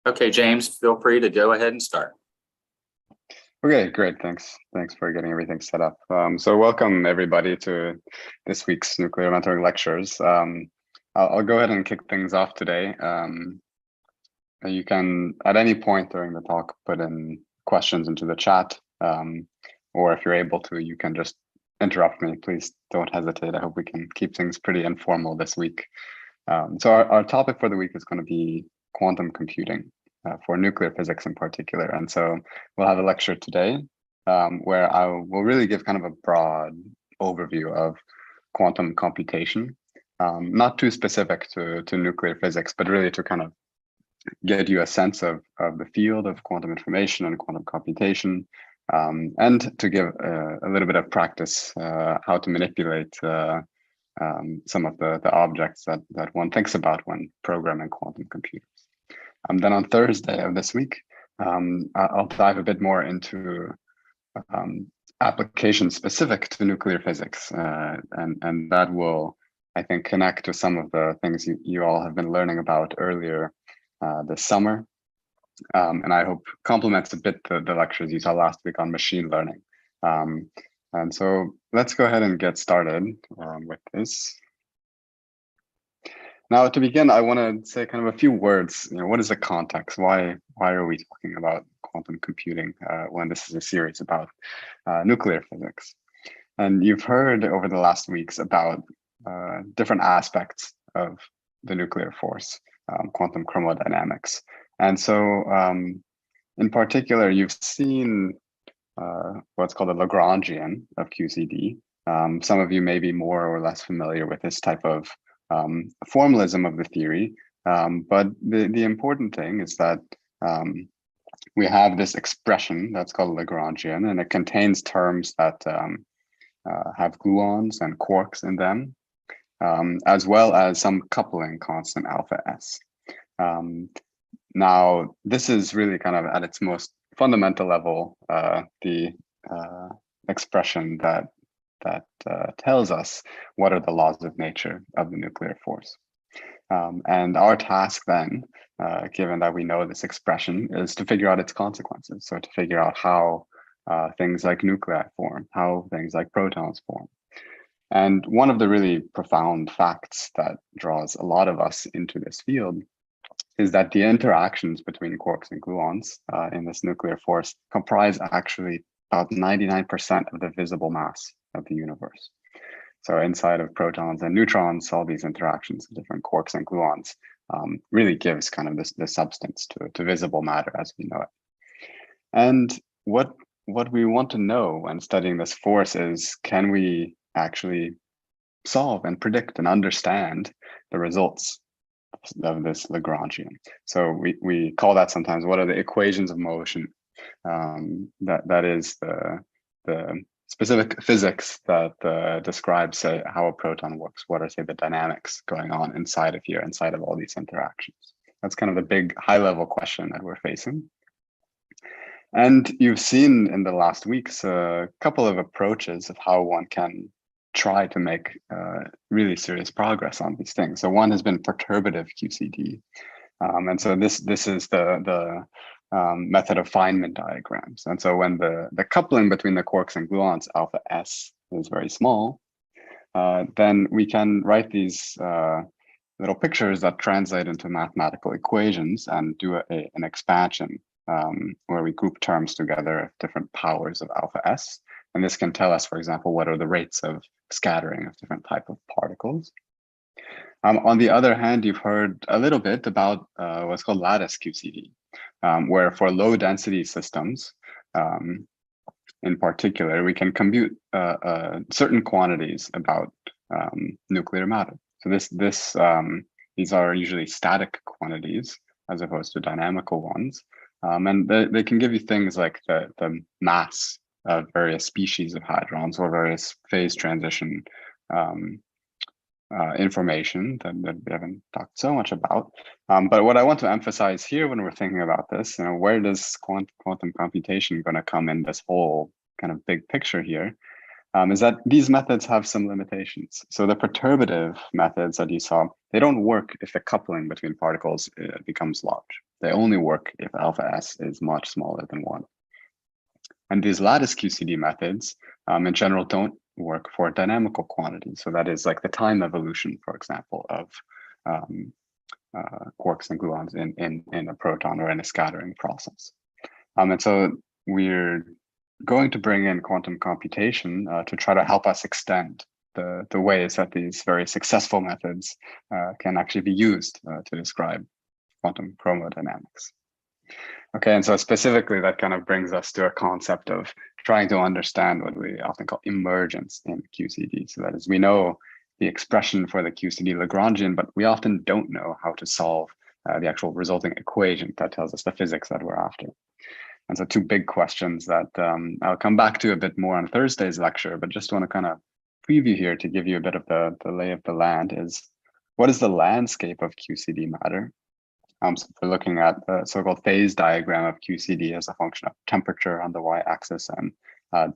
Okay, James, feel free to go ahead and start. Okay, great. Thanks for getting everything set up. So welcome everybody to this week's nuclear mentoring lectures. I'll go ahead and kick things off today. You can, at any point during the talk, put in questions into the chat, or if you're able to, you can just interrupt me. Please don't hesitate. I hope we can keep things pretty informal this week. So our topic for the week is going to be quantum computing. For nuclear physics in particular. And so we'll have a lecture today where I will really give kind of a broad overview of quantum computation, not too specific to nuclear physics, but really to kind of get you a sense of the field of quantum information and quantum computation, and to give a little bit of practice how to manipulate some of the objects that one thinks about when programming quantum computers. Then on Thursday of this week, I'll dive a bit more into applications specific to nuclear physics, and that will, I think, connect to some of the things you all have been learning about earlier this summer, and I hope complements a bit the lectures you saw last week on machine learning. And so let's go ahead and get started with this. Now, to begin, I want to say kind of a few words. What is the context? Why are we talking about quantum computing when this is a series about nuclear physics? And you've heard over the last weeks about different aspects of the nuclear force, quantum chromodynamics. And so, in particular, you've seen what's called a Lagrangian of Qcd. Some of you may be more or less familiar with this type of formalism of the theory, but the important thing is that we have this expression that's called Lagrangian, and it contains terms that have gluons and quarks in them, as well as some coupling constant alpha s. Now, this is really kind of at its most fundamental level, the expression that tells us what are the laws of nature of the nuclear force. And our task then, given that we know this expression, is to figure out its consequences. So to figure out how things like nuclei form, how things like protons form. And one of the really profound facts that draws a lot of us into this field is that the interactions between quarks and gluons in this nuclear force comprise actually about 99% of the visible mass of the universe. So inside of protons and neutrons, all these interactions of different quarks and gluons really gives kind of the substance to visible matter as we know it. And what we want to know when studying this force is, can we actually solve and predict and understand the results of this Lagrangian? So we call that sometimes, what are the equations of motion? That is the specific physics that describes, say, how a proton works. What are, say, the dynamics going on inside of here, inside of all these interactions? That's kind of the big high-level question that we're facing. And you've seen in the last weeks a couple of approaches of how one can try to make really serious progress on these things. So one has been perturbative Qcd. And so this is the method of Feynman diagrams. And so when the coupling between the quarks and gluons, alpha s, is very small, then we can write these little pictures that translate into mathematical equations and do an expansion where we group terms together of different powers of alpha s. And this can tell us, for example, what are the rates of scattering of different type of particles. On the other hand, you've heard a little bit about what's called Lattice Qcd, where for low density systems, in particular, we can compute certain quantities about nuclear matter. So these are usually static quantities as opposed to dynamical ones. And they can give you things like the mass of various species of hadrons or various phase transition information that we haven't talked so much about. But what I want to emphasize here when we're thinking about this, where does quantum computation going to come in this whole kind of big picture here, is that these methods have some limitations. So the perturbative methods that you saw, they don't work if the coupling between particles becomes large. They only work if alpha s is much smaller than 1. And these lattice QCD methods, in general, don't work for dynamical quantities. So that is like the time evolution, for example, of quarks and gluons in a proton or in a scattering process. And so we're going to bring in quantum computation to try to help us extend the ways that these very successful methods can actually be used to describe quantum chromodynamics. Okay, and so specifically that kind of brings us to a concept of trying to understand what we often call emergence in QCD. So that is, we know the expression for the QCD Lagrangian, but we often don't know how to solve the actual resulting equation that tells us the physics that we're after. And so two big questions that I'll come back to a bit more on Thursday's lecture, but just want to kind of preview here to give you a bit of the lay of the land is, what is the landscape of QCD matter? So we're looking at the so-called phase diagram of QCD as a function of temperature on the y-axis and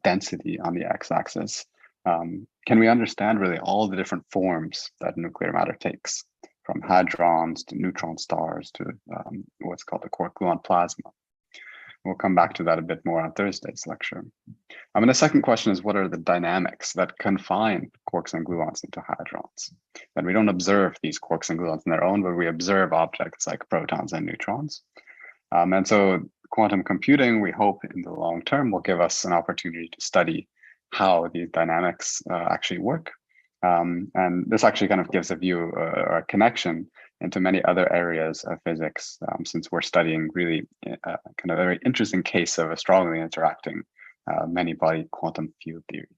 density on the x-axis. Can we understand really all the different forms that nuclear matter takes, from hadrons to neutron stars to what's called the quark-gluon plasma? We'll come back to that a bit more on Thursday's lecture. And the second question is, what are the dynamics that confine quarks and gluons into hadrons? And we don't observe these quarks and gluons on their own, but we observe objects like protons and neutrons. And so quantum computing, we hope in the long term, will give us an opportunity to study how these dynamics actually work. And this actually kind of gives a view or a connection into many other areas of physics, since we're studying really kind of a very interesting case of a strongly interacting many-body quantum field theory.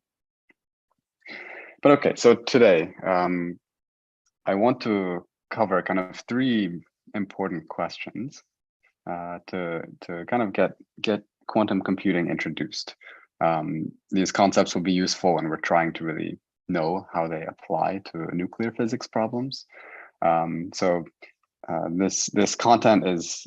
But okay, so today, I want to cover kind of three important questions to kind of get quantum computing introduced. These concepts will be useful when we're trying to really know how they apply to nuclear physics problems. So this content is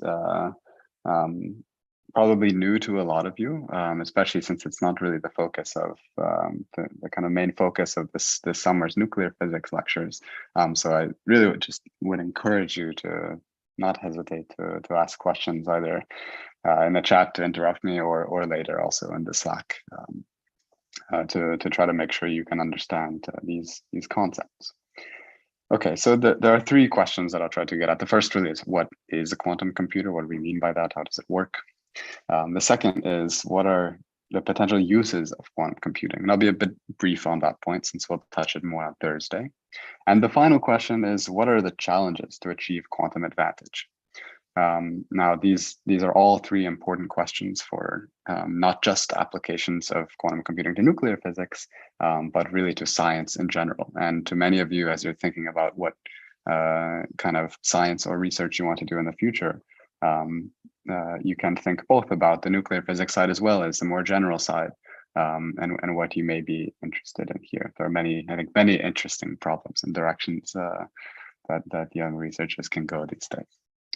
probably new to a lot of you, especially since it's not really the focus of the kind of main focus of this summer's nuclear physics lectures. So I really would encourage you to not hesitate to ask questions either in the chat to interrupt me or later also in the Slack to try to make sure you can understand these concepts. Okay, so there are three questions that I'll try to get at. The first really is, what is a quantum computer? What do we mean by that? How does it work? The second is, what are the potential uses of quantum computing? And I'll be a bit brief on that point since we'll touch it more on Thursday. And the final question is, what are the challenges to achieve quantum advantage? Now, these are all three important questions for not just applications of quantum computing to nuclear physics, but really to science in general. And to many of you, as you're thinking about what kind of science or research you want to do in the future, you can think both about the nuclear physics side as well as the more general side, and what you may be interested in here. There are many interesting problems and directions that young researchers can go these days.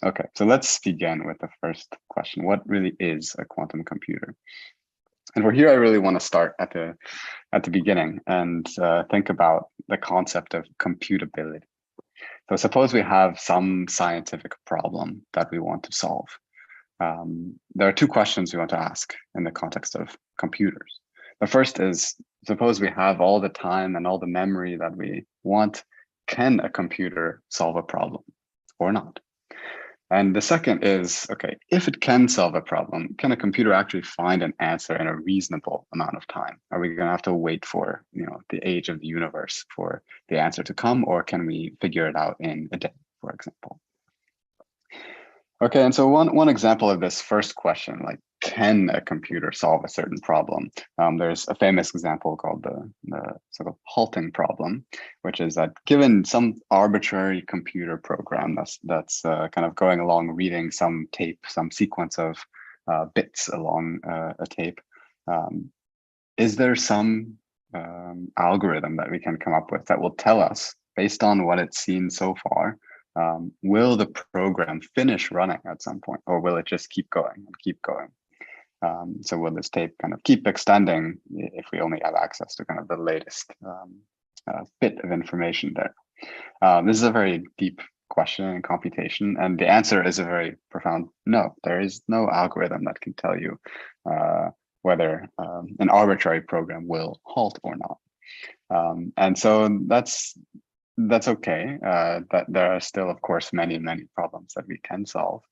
Okay, so let's begin with the first question. What really is a quantum computer? And for here, I really want to start at the beginning and think about the concept of computability. So suppose we have some scientific problem that we want to solve. There are two questions we want to ask in the context of computers. The first is, suppose we have all the time and all the memory that we want, can a computer solve a problem or not? And the second is, okay, if it can solve a problem, can a computer actually find an answer in a reasonable amount of time? Are we going to have to wait for, the age of the universe for the answer to come, or can we figure it out in a day, for example? Okay, and so one example of this first question, like, can a computer solve a certain problem? There's a famous example called the sort of halting problem, which is that given some arbitrary computer program that's kind of going along reading some tape, some sequence of bits along a tape, is there some algorithm that we can come up with that will tell us, based on what it's seen so far, will the program finish running at some point, or will it just keep going and keep going? So will this tape kind of keep extending if we only have access to kind of the latest bit of information there? This is a very deep question in computation, and the answer is a very profound no. There is no algorithm that can tell you whether an arbitrary program will halt or not. And so that's okay. That there are still, of course, many problems that we can solve.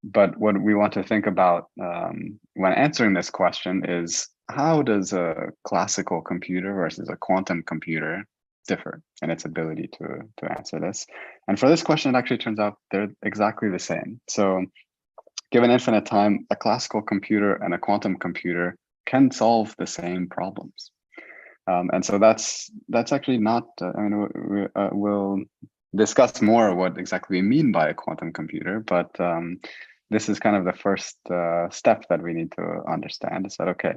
But what we want to think about when answering this question is, how does a classical computer versus a quantum computer differ in its ability to answer this? And for this question, it actually turns out they're exactly the same. So given infinite time, a classical computer and a quantum computer can solve the same problems. And so that's actually not, I mean, we'll discuss more what exactly we mean by a quantum computer, but this is kind of the first step that we need to understand, is that, okay,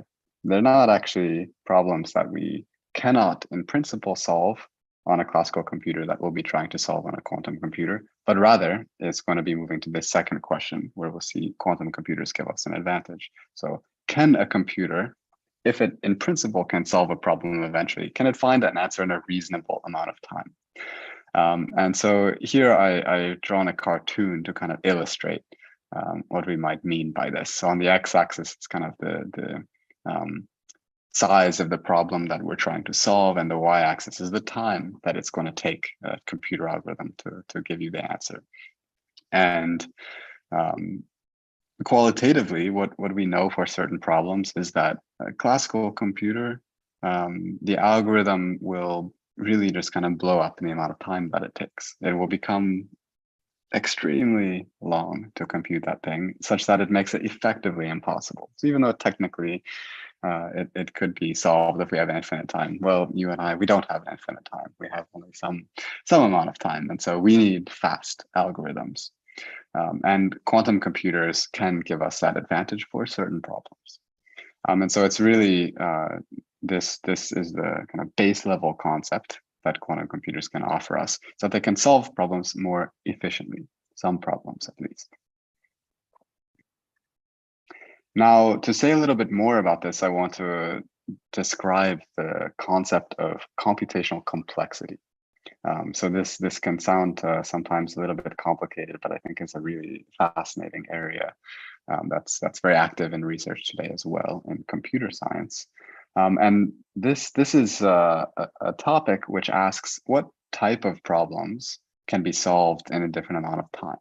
they're not actually problems that we cannot in principle solve on a classical computer that we'll be trying to solve on a quantum computer, but rather it's going to be moving to this second question where we'll see quantum computers give us an advantage. So can a computer, if it in principle can solve a problem eventually, can it find an answer in a reasonable amount of time? And so here I've drawn a cartoon to kind of illustrate what we might mean by this. So on the x-axis, it's kind of the size of the problem that we're trying to solve, and the y-axis is the time that it's going to take a computer algorithm to give you the answer. And qualitatively, what we know for certain problems is that a classical computer, the algorithm will really just kind of blow up in the amount of time that it takes. It will become extremely long to compute that thing, such that it makes it effectively impossible. So even though technically it could be solved if we have infinite time, well, you and I, we don't have infinite time. We have only some amount of time, and so we need fast algorithms. And quantum computers can give us that advantage for certain problems. And so it's really, this is the kind of base level concept that quantum computers can offer us, so that they can solve problems more efficiently, some problems at least. Now, to say a little bit more about this, I want to describe the concept of computational complexity. So this can sound sometimes a little bit complicated, but I think it's a really fascinating area that's very active in research today as well in computer science. And this is a topic which asks what type of problems can be solved in a different amount of time.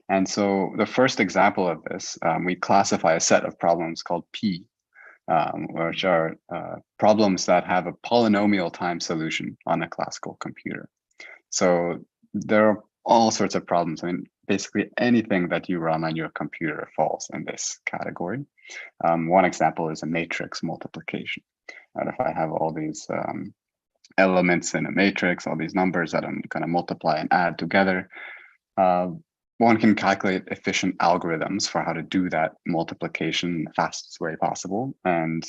And so the first example of this, we classify a set of problems called P, which are problems that have a polynomial time solution on a classical computer. So there are all sorts of problems. I mean, basically anything that you run on your computer falls in this category. One example is a matrix multiplication. And if I have all these elements in a matrix, all these numbers that I'm going to multiply and add together, one can calculate efficient algorithms for how to do that multiplication in the fastest way possible. And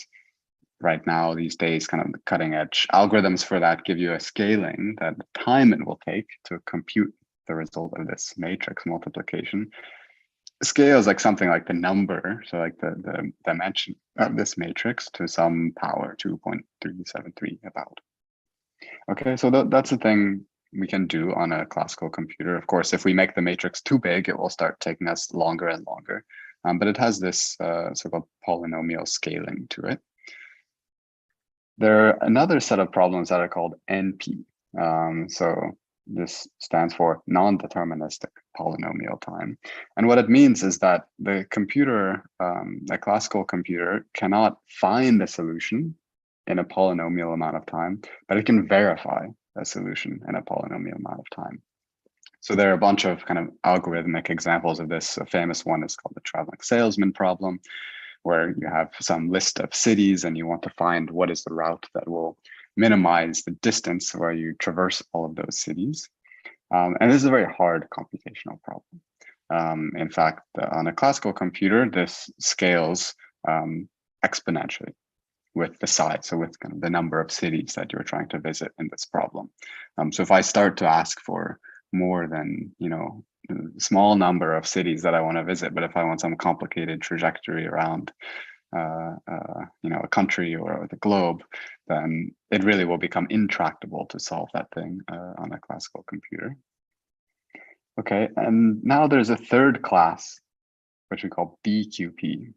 right now, these days, kind of the cutting edge algorithms for that give you a scaling that the time it will take to compute the result of this matrix multiplication scales like something like the number, so like the dimension of this matrix to some power 2.373 about. Okay, so that's the thing we can do on a classical computer. Of course, if we make the matrix too big, it will start taking us longer and longer. But it has this so-called polynomial scaling to it. There are another set of problems that are called NP. So this stands for non-deterministic polynomial time. And what it means is that the computer, a classical computer, cannot find a solution in a polynomial amount of time, but it can verify a solution in a polynomial amount of time. So there are a bunch of kind of algorithmic examples of this. A famous one is called the traveling salesman problem, where you have some list of cities and you want to find what is the route that will minimize the distance where you traverse all of those cities. And this is a very hard computational problem. In fact, on a classical computer, this scales exponentially with the size, so with kind of the number of cities that you're trying to visit in this problem. So if I start to ask for more than, a small number of cities that I want to visit, but if I want some complicated trajectory around a country or the globe, then it really will become intractable to solve that thing on a classical computer. Okay, and now there's a third class, which we call BQP.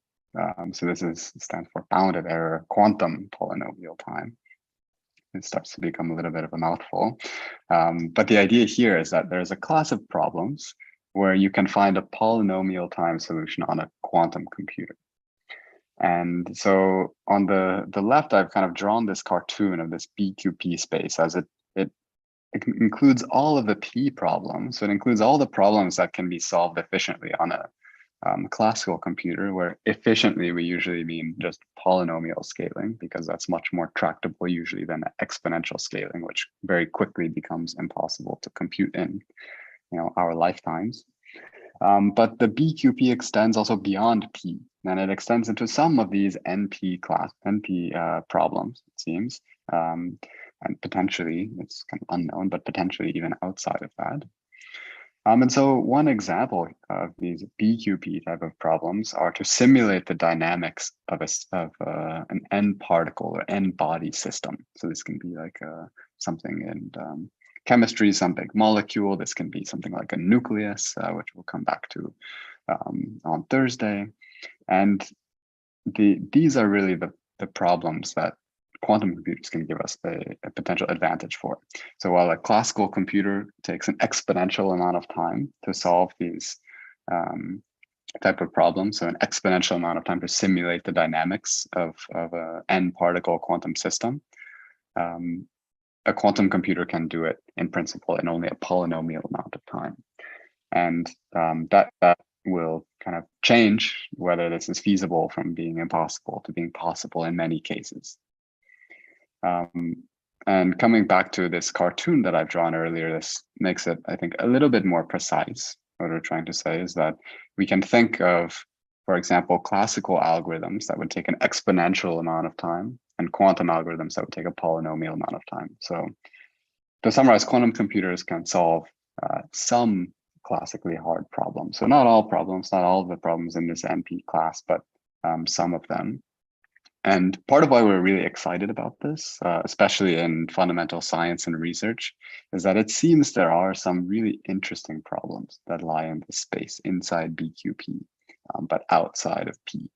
So this stands for bounded error quantum polynomial time. It starts to become a little bit of a mouthful. But the idea here is that there's a class of problems where you can find a polynomial time solution on a quantum computer. And so on the left, I've kind of drawn this cartoon of this BQP space as it includes all of the P problems. So it includes all the problems that can be solved efficiently on a classical computer, where efficiently we usually mean just polynomial scaling, because that's much more tractable usually than exponential scaling, which very quickly becomes impossible to compute in our lifetimes. But the BQP extends also beyond P, and it extends into some of these NP problems, it seems. And potentially, it's kind of unknown, but potentially even outside of that. And so one example of these BQP type of problems are to simulate the dynamics of an n particle or n body system. So this can be like something in chemistry, some big molecule. This can be something like a nucleus, which we'll come back to on Thursday. And these are really the problems that quantum computers can give us a potential advantage for. So while a classical computer takes an exponential amount of time to solve these type of problems, so an exponential amount of time to simulate the dynamics of an n particle quantum system, a quantum computer can do it in principle in only a polynomial amount of time. And that will kind of change whether this is feasible from being impossible to being possible in many cases. And coming back to this cartoon that I've drawn earlier, this makes it, I think, a little bit more precise. What we're trying to say is that we can think of, for example, classical algorithms that would take an exponential amount of time and quantum algorithms that would take a polynomial amount of time. So to summarize, quantum computers can solve some classically hard problems. So not all problems, not all of the problems in this NP class, but some of them. And part of why we're really excited about this, especially in fundamental science and research, is that it seems there are some really interesting problems that lie in this space inside BQP, but outside of P.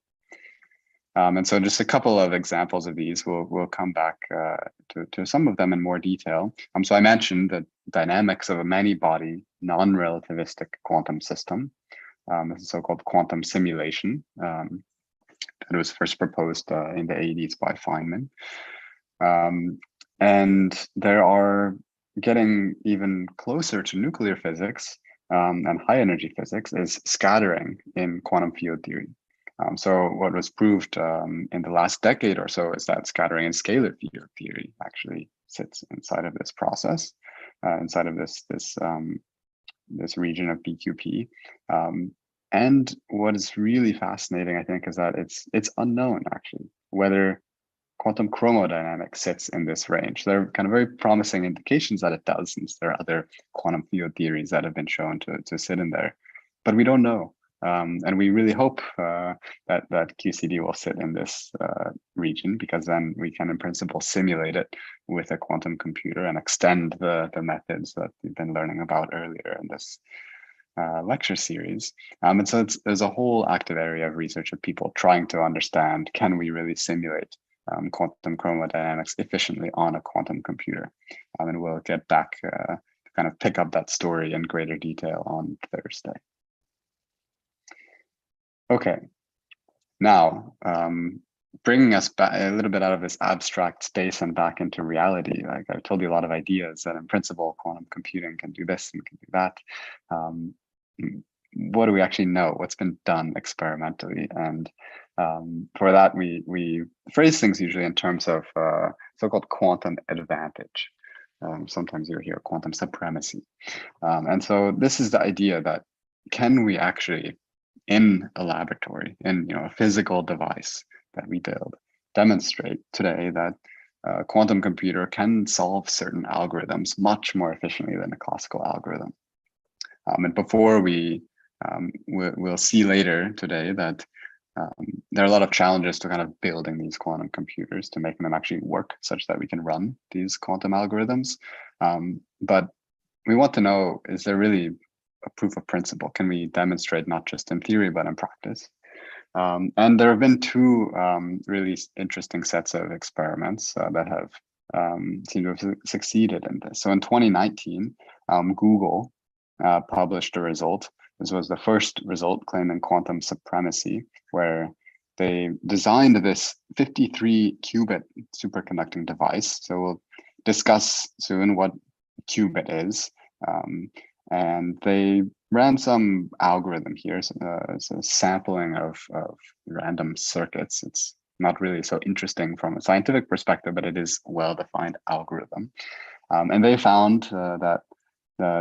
And so just a couple of examples of these, we'll come back to some of them in more detail. So I mentioned the dynamics of a many-body non-relativistic quantum system. This is so-called quantum simulation. It was first proposed in the 80s by Feynman. And there are getting even closer to nuclear physics and high energy physics is scattering in quantum field theory. So what was proved in the last decade or so is that scattering in scalar field theory actually sits inside of this process, inside of this region of BQP. And what is really fascinating, I think, is that it's unknown actually whether quantum chromodynamics sits in this range. There are kind of very promising indications that it does, since there are other quantum field theories that have been shown to sit in there, but we don't know. And we really hope that QCD will sit in this region, because then we can in principle simulate it with a quantum computer and extend the methods that we've been learning about earlier in this lecture series. And so there's a whole active area of research of people trying to understand, can we really simulate quantum chromodynamics efficiently on a quantum computer? And we'll get back to kind of pick up that story in greater detail on Thursday. Okay, now bringing us back a little bit out of this abstract space and back into reality. Like I told you, a lot of ideas that in principle quantum computing can do this and can do that. What do we actually know? What's been done experimentally? And for that, we phrase things usually in terms of so-called quantum advantage. Sometimes you hear quantum supremacy. And so this is the idea that, can we actually, in a laboratory, in a physical device that we build, demonstrate today that a quantum computer can solve certain algorithms much more efficiently than a classical algorithm. And before we'll see later today that there are a lot of challenges to kind of building these quantum computers to make them actually work such that we can run these quantum algorithms. But we want to know, is there really a proof of principle? Can we demonstrate not just in theory, but in practice? And there have been two really interesting sets of experiments that have seemed to have succeeded in this. So in 2019, Google published a result. This was the first result claiming quantum supremacy, where they designed this 53 qubit superconducting device. So we'll discuss soon what qubit is. And they ran some algorithm here. So it's a sampling of random circuits. It's not really so interesting from a scientific perspective, but it is a well-defined algorithm. And they found that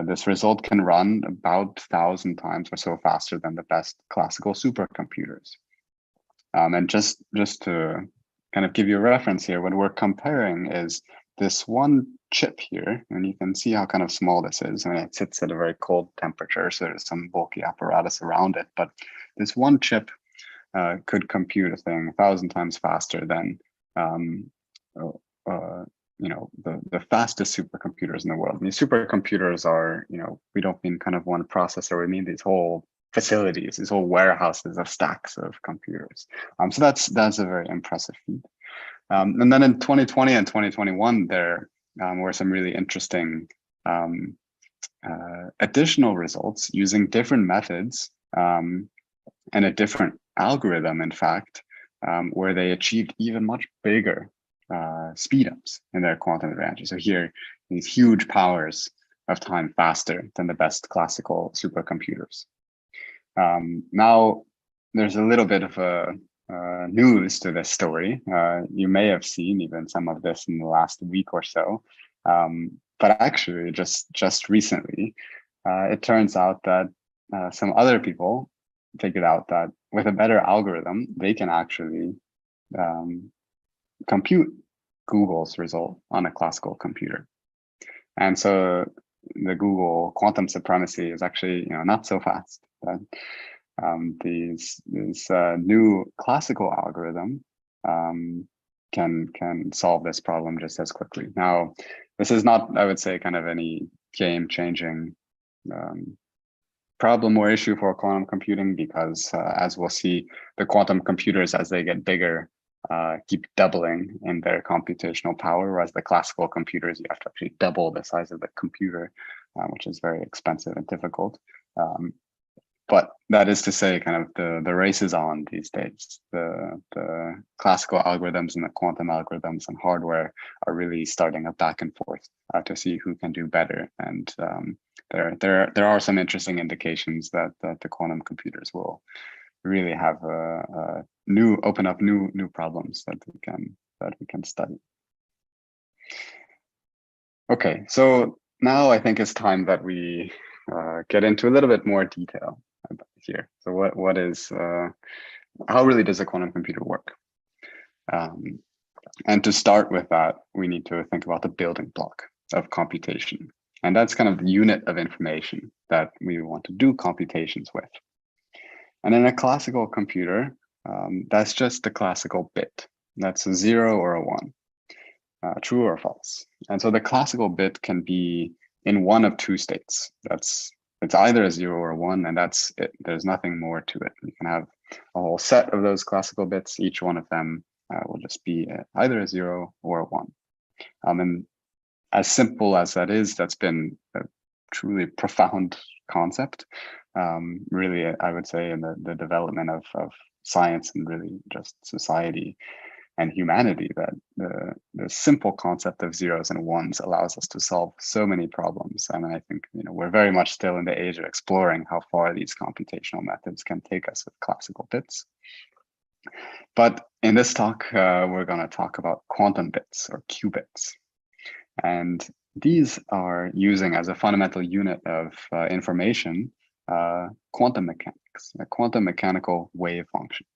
this result can run about 1,000 times or so faster than the best classical supercomputers. And just to kind of give you a reference here, what we're comparing is this one chip here, and you can see how kind of small this is. I mean, it sits at a very cold temperature, so there's some bulky apparatus around it. But this one chip could compute a thing 1,000 times faster than the fastest supercomputers in the world. And these supercomputers are, we don't mean kind of one processor. We mean these whole facilities, these whole warehouses of stacks of computers. So that's a very impressive feat. And then in 2020 and 2021, there were some really interesting additional results using different methods and a different algorithm, in fact, where they achieved even much bigger speedups in their quantum advantage. So here, these huge powers of time faster than the best classical supercomputers. Now, there's a little bit of a news to this story. You may have seen even some of this in the last week or so. But actually, just recently, it turns out that some other people figured out that with a better algorithm, they can actually compute Google's result on a classical computer. And so the Google quantum supremacy is actually not so fast. But these new classical algorithm can solve this problem just as quickly. Now, this is not, I would say, kind of any game-changing problem or issue for quantum computing, because as we'll see, the quantum computers, as they get bigger, keep doubling in their computational power, whereas the classical computers, you have to actually double the size of the computer, which is very expensive and difficult. But that is to say, kind of the race is on these days. The classical algorithms and the quantum algorithms and hardware are really starting a back and forth to see who can do better. And there are some interesting indications that the quantum computers will really have open up new problems that we can study. Okay, so now I think it's time that we get into a little bit more detail here. So what is how really does a quantum computer work? And to start with that, we need to think about the building block of computation, and that's kind of the unit of information that we want to do computations with. And in a classical computer, that's just the classical bit. That's a 0 or a 1, true or false. And so the classical bit can be in one of two states. It's either a 0 or a 1, and that's it. There's nothing more to it. You can have a whole set of those classical bits. Each one of them will just be either a 0 or a 1. And as simple as that is, that's been a truly profound concept. Really, I would say, in the development of science and really just society and humanity, that the simple concept of zeros and ones allows us to solve so many problems. And I think we're very much still in the age of exploring how far these computational methods can take us with classical bits. But in this talk, we're going to talk about quantum bits, or qubits. And these are using as a fundamental unit of information quantum mechanics, a quantum mechanical wave function.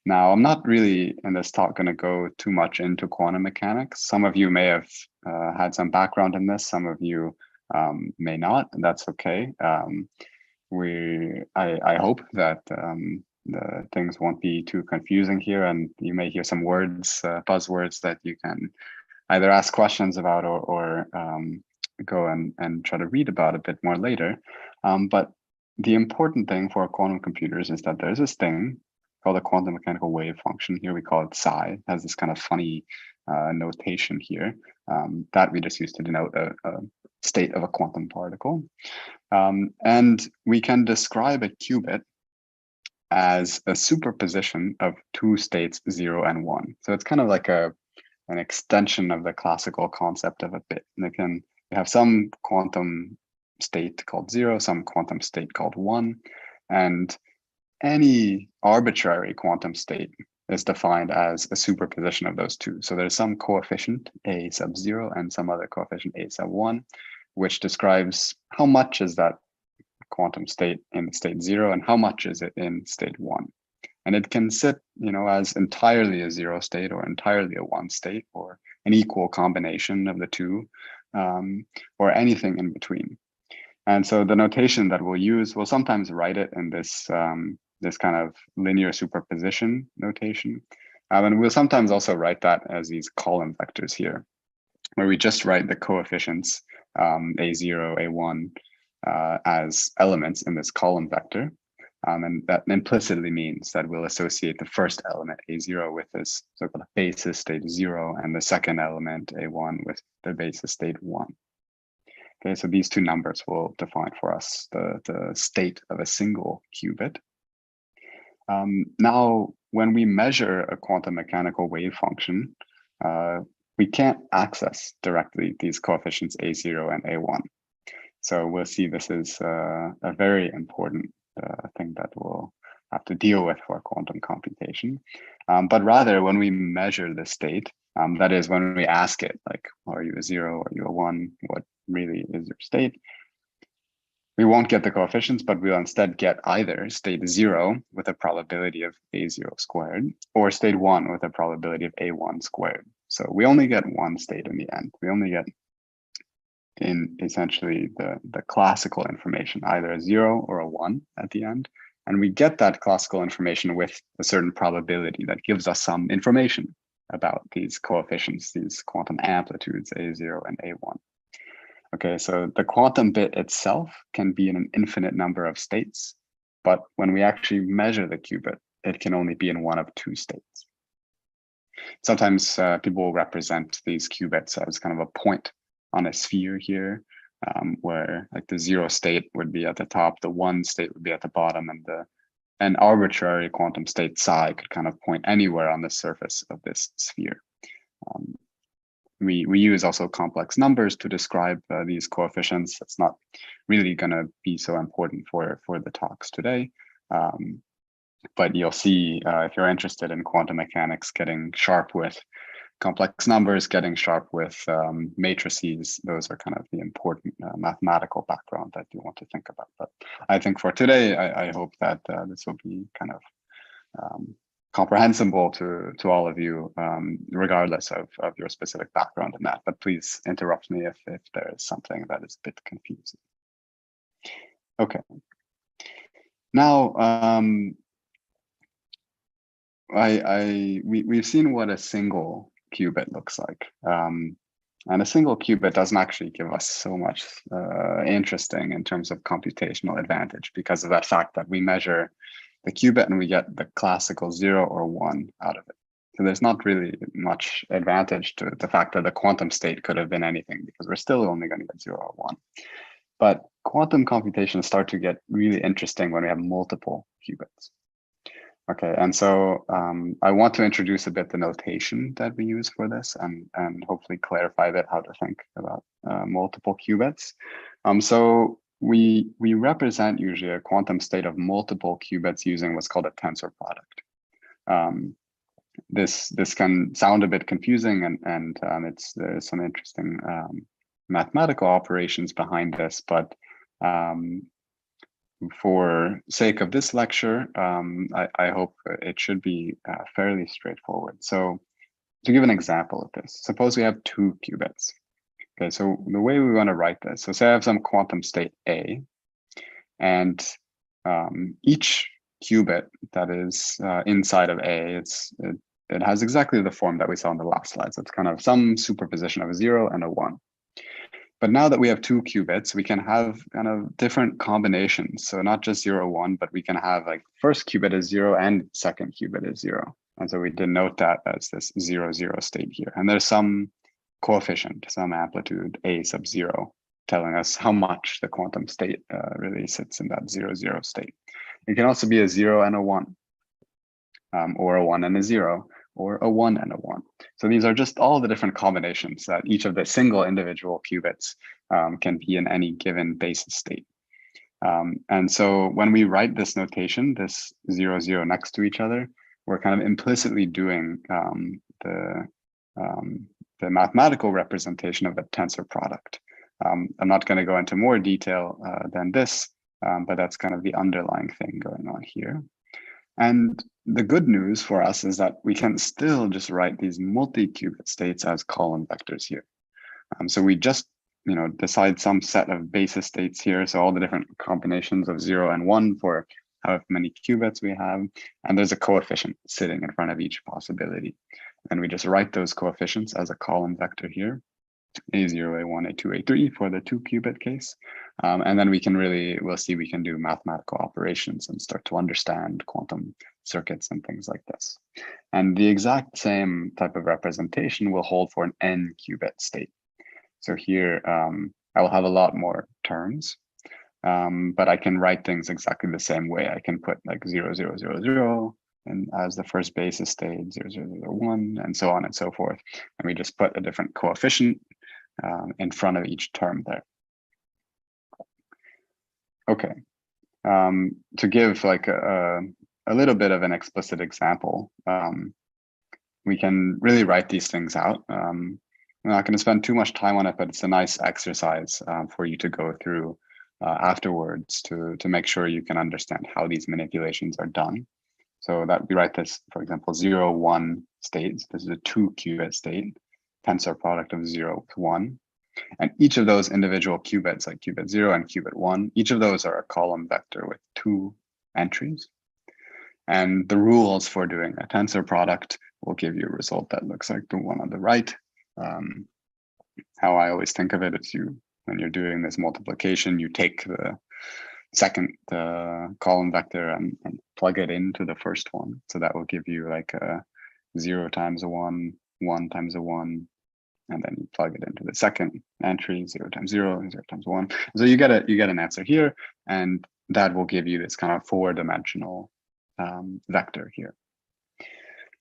Now, I'm not really in this talk going to go too much into quantum mechanics. Some of you may have had some background in this. Some of you may not, and that's okay. I hope that the things won't be too confusing here, and you may hear some words, buzzwords that you can either ask questions about or go and try to read about a bit more later. But the important thing for quantum computers is that there's this thing called a quantum mechanical wave function. Here we call it psi. It has this kind of funny notation here that we just use to denote a state of a quantum particle. And we can describe a qubit as a superposition of two states, 0 and 1. So it's kind of like an extension of the classical concept of a bit. And you have some quantum state called 0, some quantum state called 1, and any arbitrary quantum state is defined as a superposition of those two. So there's some coefficient a sub 0 and some other coefficient a sub 1, which describes how much is that quantum state in state 0 and how much is it in state 1. And it can sit, as entirely a 0 state or entirely a 1 state or an equal combination of the two, or anything in between. And so the notation that we'll use, we'll sometimes write it in this this kind of linear superposition notation. And we'll sometimes also write that as these column vectors here, where we just write the coefficients a0, a1 as elements in this column vector. And that implicitly means that we'll associate the first element a0 with this so-called basis state 0 and the second element a1 with the basis state 1. Okay, so these two numbers will define for us the state of a single qubit. Now, when we measure a quantum mechanical wave function, we can't access directly these coefficients a0 and a1. So we'll see this is a very important thing that we'll have to deal with for quantum computation. But rather, when we measure the state, that is when we ask it, like, are you a 0, are you a 1, what really is your state? We won't get the coefficients, but we'll instead get either state 0 with a probability of a0 squared or state 1 with a probability of a1 squared. So we only get one state in the end. We only get in essentially the classical information, either a 0 or a 1 at the end. And we get that classical information with a certain probability that gives us some information about these coefficients, these quantum amplitudes, a0 and a1. Okay, so the quantum bit itself can be in an infinite number of states, but when we actually measure the qubit, it can only be in one of two states. Sometimes people will represent these qubits as kind of a point on a sphere here, where like the 0 state would be at the top, the 1 state would be at the bottom, and an arbitrary quantum state psi could kind of point anywhere on the surface of this sphere. We use also complex numbers to describe these coefficients. It's not really going to be so important for the talks today. But you'll see if you're interested in quantum mechanics, getting sharp with complex numbers, getting sharp with matrices, those are kind of the important mathematical background that you want to think about. But I think for today, I hope that this will be kind of comprehensible to all of you, regardless of your specific background in that. But please interrupt me if there is something that is a bit confusing. Okay. Now, we've seen what a single qubit looks like. And a single qubit doesn't actually give us so much interesting in terms of computational advantage because of that fact that we measure the qubit and we get the classical 0 or 1 out of it. So there's not really much advantage to the fact that the quantum state could have been anything because we're still only going to get 0 or 1. But quantum computations start to get really interesting when we have multiple qubits. Okay, and so I want to introduce a bit the notation that we use for this and hopefully clarify a bit how to think about multiple qubits. So we represent usually a quantum state of multiple qubits using what's called a tensor product. This can sound a bit confusing and there's some interesting mathematical operations behind this, but for sake of this lecture, I hope it should be fairly straightforward. So to give an example of this, suppose we have two qubits. Okay, so the way we want to write this, so say I have some quantum state A, and each qubit that is inside of A, it has exactly the form that we saw in the last slide. So it's kind of some superposition of a 0 and a 1. But now that we have 2 qubits, we can have kind of different combinations. So not just 0, 1, but we can have like first qubit is 0 and second qubit is 0. And so we denote that as this 0, 0 state here. And there's some coefficient, some amplitude A sub 0, telling us how much the quantum state really sits in that 0, 0 state. It can also be a 0 and a 1, or a 1 and a 0, or a 1 and a 1. So these are just all the different combinations that each of the single individual qubits can be in any given basis state. And so when we write this notation, this 0, 0 next to each other, we're kind of implicitly doing the mathematical representation of a tensor product. I'm not going to go into more detail than this, but that's kind of the underlying thing going on here. And the good news for us is that we can still just write these multi-qubit states as column vectors here. So we just decide some set of basis states here. So all the different combinations of 0 and 1 for however many qubits we have. And there's a coefficient sitting in front of each possibility. And we just write those coefficients as a column vector here. A0, A1, A2, A3 for the 2 qubit case. And then we'll see we can do mathematical operations and start to understand quantum circuits and things like this. And the exact same type of representation will hold for an n qubit state. So here I will have a lot more terms, but I can write things exactly the same way. I can put like 0, 0, 0, 0, and as the first basis state, 0, 0, 0, 1, and so on and so forth. And we just put a different coefficient in front of each term there. Okay, to give like a little bit of an explicit example, we can really write these things out. I'm not going to spend too much time on it, but it's a nice exercise for you to go through afterwards to make sure you can understand how these manipulations are done. So that we write this, for example, 0, 1 states. This is a 2 qubit state, tensor product of 0 with 1. And each of those individual qubits, like qubit 0 and qubit 1, each of those are a column vector with 2 entries. And the rules for doing a tensor product will give you a result that looks like the one on the right. How I always think of it is when you're doing this multiplication, you take the second column vector and plug it into the first one. So that will give you like a 0 times a 1, 1 times a 1, and then you plug it into the second entry, 0 times 0, 0 times 1. So you get an answer here, and that will give you this kind of 4-dimensional vector here.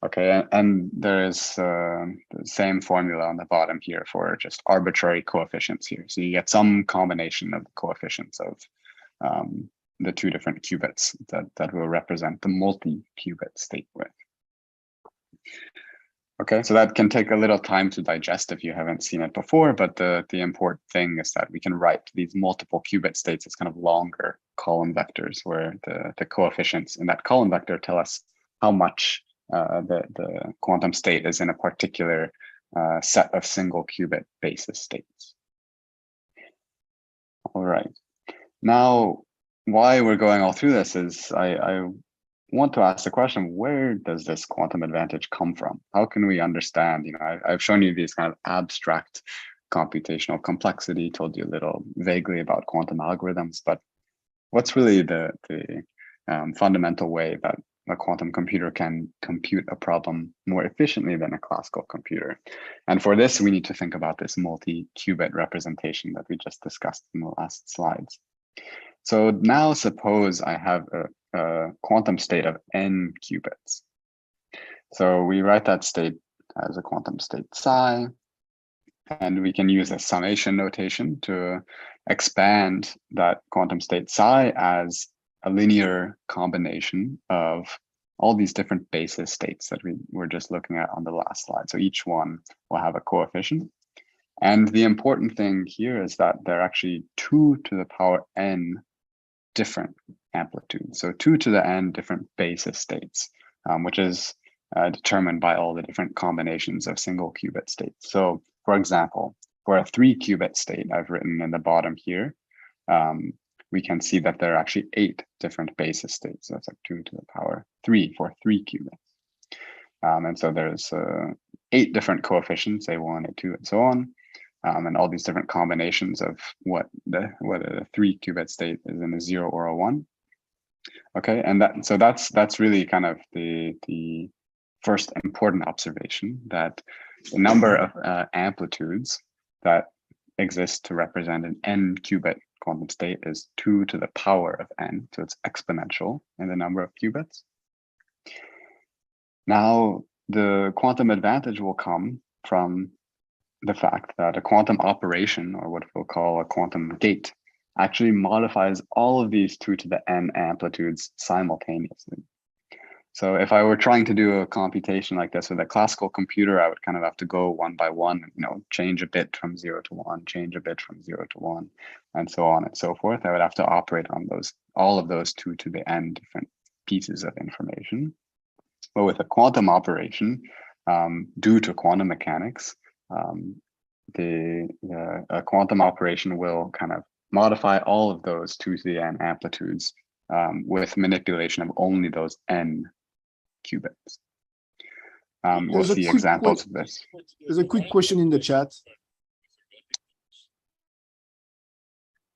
Okay, and there's the same formula on the bottom here for just arbitrary coefficients here. So you get some combination of the coefficients of the 2 different qubits that will represent the multi-qubit state with. Okay, so that can take a little time to digest if you haven't seen it before, but the important thing is that we can write these multiple qubit states as kind of longer column vectors where the coefficients in that column vector tell us how much the quantum state is in a particular set of single qubit basis states. All right, now why we're going all through this is I want to ask the question, where does this quantum advantage come from? How can we understand, I've shown you these kind of abstract computational complexity, told you a little vaguely about quantum algorithms, but what's really the fundamental way that a quantum computer can compute a problem more efficiently than a classical computer? And for this, we need to think about this multi-qubit representation that we just discussed in the last slides. So now suppose I have a quantum state of n qubits. So we write that state as a quantum state psi, and we can use a summation notation to expand that quantum state psi as a linear combination of all these different basis states that we were just looking at on the last slide. So each one will have a coefficient. And the important thing here is that they're actually 2 to the power n different amplitudes. So 2 to the n different basis states, which is determined by all the different combinations of single qubit states. So for example, for a 3 qubit state I've written in the bottom here, we can see that there are actually 8 different basis states. That's like 2 to the power 3 for 3 qubits. And so there's 8 different coefficients, A1, A2, and so on. And all these different combinations of whether the 3 qubit state is in a 0 or a 1. Okay, and that's really kind of the first important observation, that the number of amplitudes that exist to represent an n qubit quantum state is 2 to the power of n, so it's exponential in the number of qubits. Now, the quantum advantage will come from the fact that a quantum operation, or what we'll call a quantum gate, actually modifies all of these 2 to the n amplitudes simultaneously. So if I were trying to do a computation like this with a classical computer, I would kind of have to go one by one, change a bit from 0 to 1, change a bit from 0 to 1, and so on and so forth. I would have to operate on all of those 2 to the n different pieces of information. But with a quantum operation, due to quantum mechanics, a quantum operation will kind of modify all of those 2 to the n amplitudes with manipulation of only those n qubits. We'll see examples of this. There's a quick question in the chat.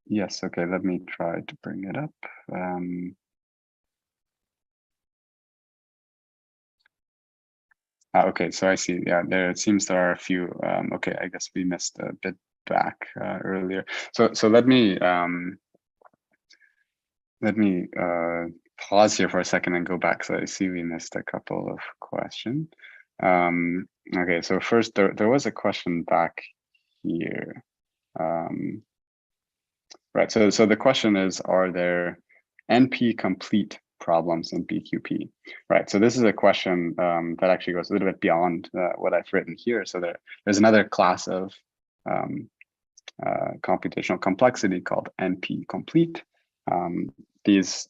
Yes, okay, let me try to bring it up. Okay, so I see, yeah, it seems there are a few. Okay, I guess we missed a bit back earlier. So let me pause here for a second and go back. So I see we missed a couple of questions. Okay, so first there was a question back here. Right, so the question is, are there NP complete problems in BQP? Right, so this is a question that actually goes a little bit beyond what I've written here. So there's another class of computational complexity called NP complete. These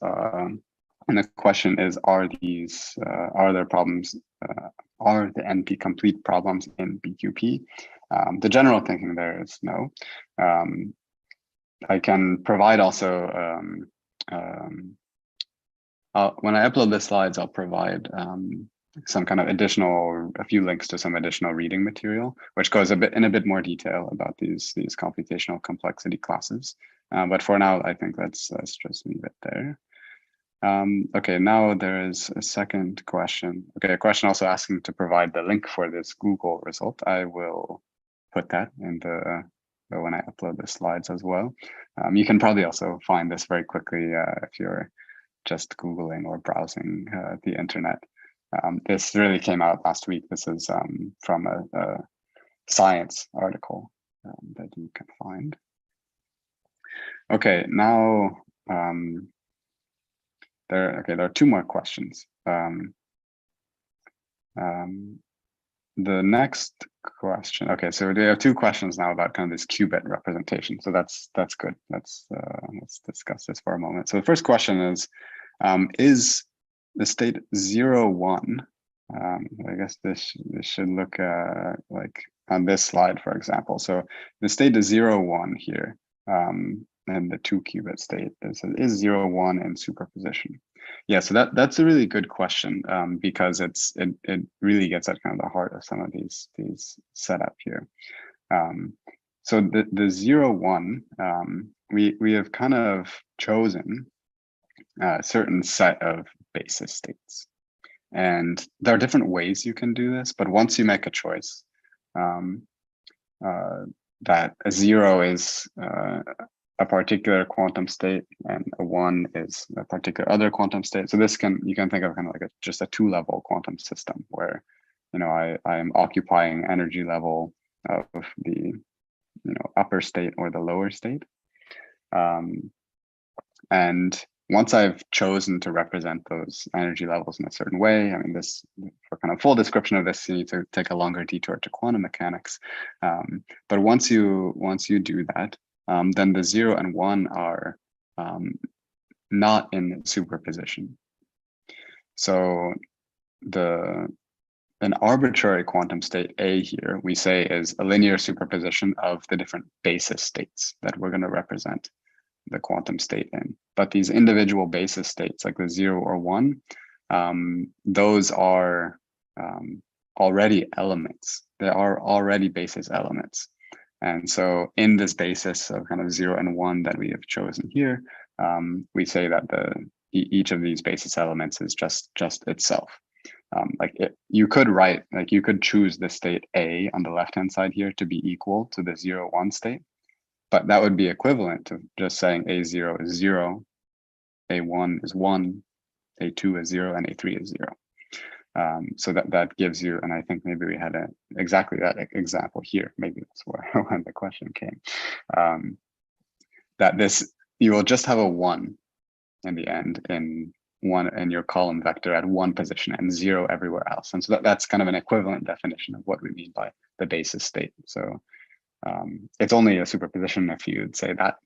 and the question is, are there problems, are the NP complete problems in BQP? The general thinking there is no. I can provide also, when I upload the slides, I'll provide some kind of a few links to some additional reading material, which goes in a bit more detail about these computational complexity classes. But for now, I think let's just leave it there. Okay, now there is a second question. Okay, a question also asking to provide the link for this Google result. I will put that in when I upload the slides as well. You can probably also find this very quickly if you're just Googling or browsing the internet. This really came out last week. This is from a Science article that you can find. Okay, now there are 2 more questions. The next question. Okay, so we have 2 questions now about kind of this qubit representation. So that's good. Let's discuss this for a moment. So the first question is the state 0, 1? I guess this should look like on this slide, for example. So the state is 0, 1 here, and the 2 qubit state is 0, 1 in superposition. Yeah, so that's a really good question because it really gets at kind of the heart of some of these setup here. So the 0, 1, we have kind of chosen a certain set of basis states, and there are different ways you can do this. But once you make a choice that a 0 is a particular quantum state and a 1 is a particular other quantum state. So you can think of kind of like just a 2-level quantum system where, I am occupying energy level of the, upper state or the lower state. And once I've chosen to represent those energy levels in a certain way, I mean, for kind of full description of this, you need to take a longer detour to quantum mechanics. But once you do that, then the 0 and 1 are not in superposition. So an arbitrary quantum state A here, we say, is a linear superposition of the different basis states that we're going to represent. the quantum state in. But these individual basis states, like the 0 or 1, those are already elements. They are already basis elements. And so in this basis of kind of 0 and 1 that we have chosen here, we say that each of these basis elements is just itself. You could write, you could choose the state A on the left-hand side here to be equal to the 0, 1 state, but that would be equivalent to just saying A0 is 0, A1 is 1, A2 is 0, and A3 is 0. So that gives you, and I think maybe we had exactly that example here. Maybe that's where when the question came. That you will just have a 1 in the end in your column vector at one position and 0 everywhere else. And so that's kind of an equivalent definition of what we mean by the basis state. So it's only a superposition if you'd say that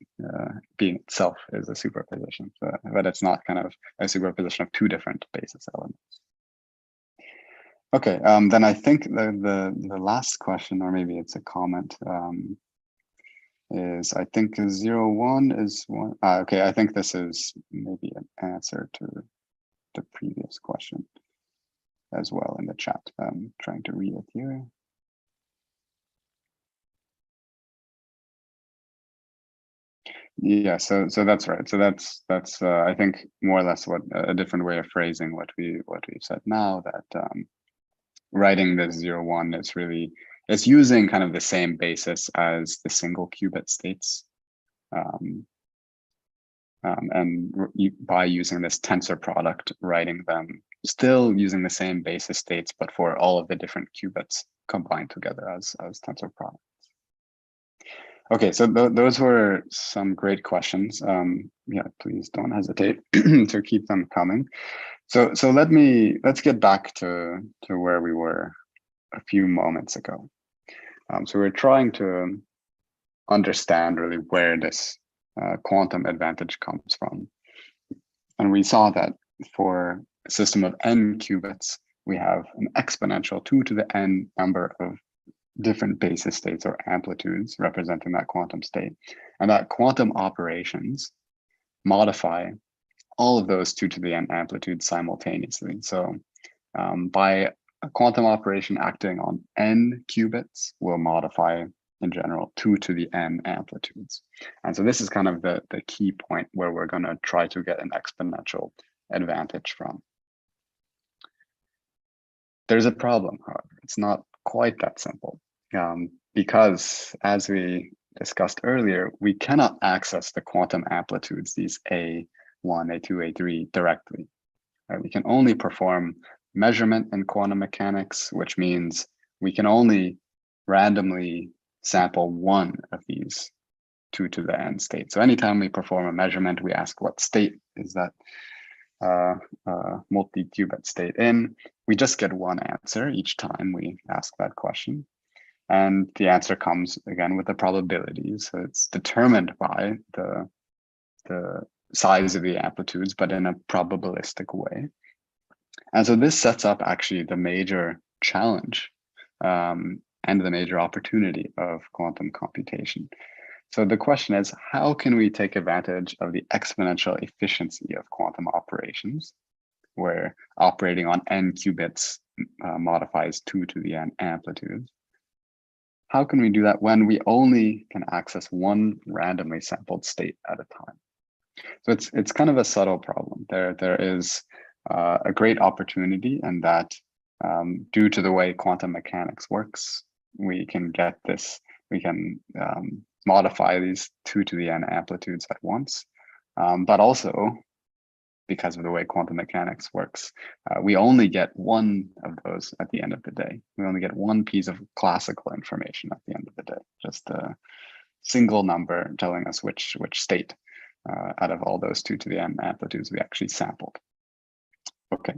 being itself is a superposition, but it's not kind of a superposition of two different basis elements. Okay, then I think the last question, or maybe it's a comment, is I think 0, 1 is 1. Okay, I think this is maybe an answer to the previous question as well in the chat. I'm trying to read it here. Yeah, so that's right. So that's I think more or less what a different way of phrasing what we've said now, that writing this 0, 1 is really, it's using kind of the same basis as the single qubit states. And by using this tensor product, writing them still using the same basis states, but for all of the different qubits combined together as tensor products. Okay, so those were some great questions. Yeah, please don't hesitate to keep them coming. So let's get back to where we were a few moments ago. So we're trying to understand really where this quantum advantage comes from. And we saw that for a system of n qubits, we have an exponential 2 to the n number of different basis states or amplitudes representing that quantum state. And that quantum operations modify all of those 2 to the n amplitudes simultaneously. So by a quantum operation acting on n qubits will modify, in general, 2 to the n amplitudes. And so this is kind of the key point where we're going to try to get an exponential advantage from. There's a problem, however. It's not quite that simple, because as we discussed earlier, we cannot access the quantum amplitudes, these A1, A2, A3 directly. Right? We can only perform measurement in quantum mechanics, which means we can only randomly sample one of these 2 to the n states. So anytime we perform a measurement, we ask what state is that multi-qubit state in. We just get one answer each time we ask that question. And the answer comes again with the probabilities. So it's determined by the size of the amplitudes, but in a probabilistic way. And so this sets up actually the major challenge and the major opportunity of quantum computation. So the question is, how can we take advantage of the exponential efficiency of quantum operations, where operating on n qubits modifies 2 to the n amplitudes? How can we do that when we only can access one randomly sampled state at a time? So it's kind of a subtle problem. There is a great opportunity, and that due to the way quantum mechanics works, we can get this, we can modify these 2 to the n amplitudes at once. But also, because of the way quantum mechanics works, we only get one of those at the end of the day. We only get one piece of classical information at the end of the day, just a single number telling us which state out of all those 2 to the n amplitudes we actually sampled. Okay,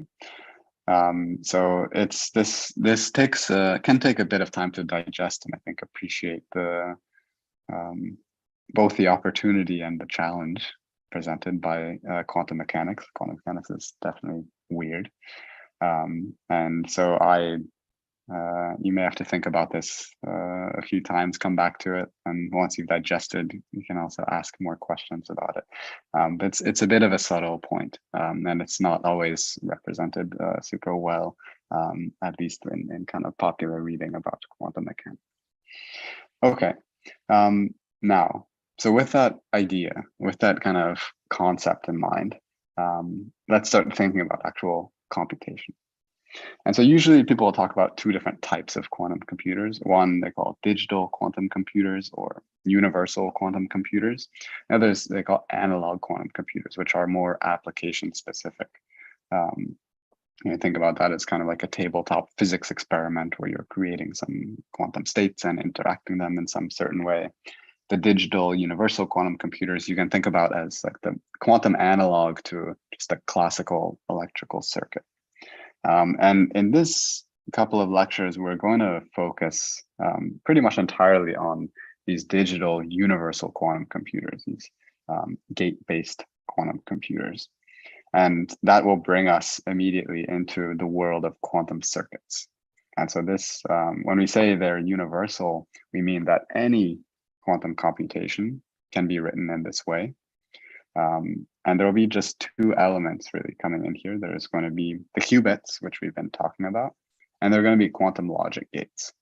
so it's this takes can take a bit of time to digest, and I think appreciate the both the opportunity and the challenge presented by quantum mechanics. Quantum mechanics is definitely weird, and so I You may have to think about this a few times, come back to it, and once you've digested, you can also ask more questions about it. But it's a bit of a subtle point, and it's not always represented super well, at least in kind of popular reading about quantum mechanics. Okay, now, so with that idea, with that kind of concept in mind, let's start thinking about actual computation. And so usually people will talk about two different types of quantum computers. One they call digital quantum computers or universal quantum computers. Others they call analog quantum computers, which are more application specific. Think about that as kind of like a tabletop physics experiment where you're creating some quantum states and interacting them in some certain way. The digital universal quantum computers you can think about as like the quantum analog to just a classical electrical circuit. And in this couple of lectures, we're going to focus pretty much entirely on these digital universal quantum computers, these gate-based quantum computers. And that will bring us immediately into the world of quantum circuits. And so this, when we say they're universal, we mean that any quantum computation can be written in this way. And there will be just two elements really coming in here. There's going to be the qubits, which we've been talking about, and they're going to be quantum logic gates.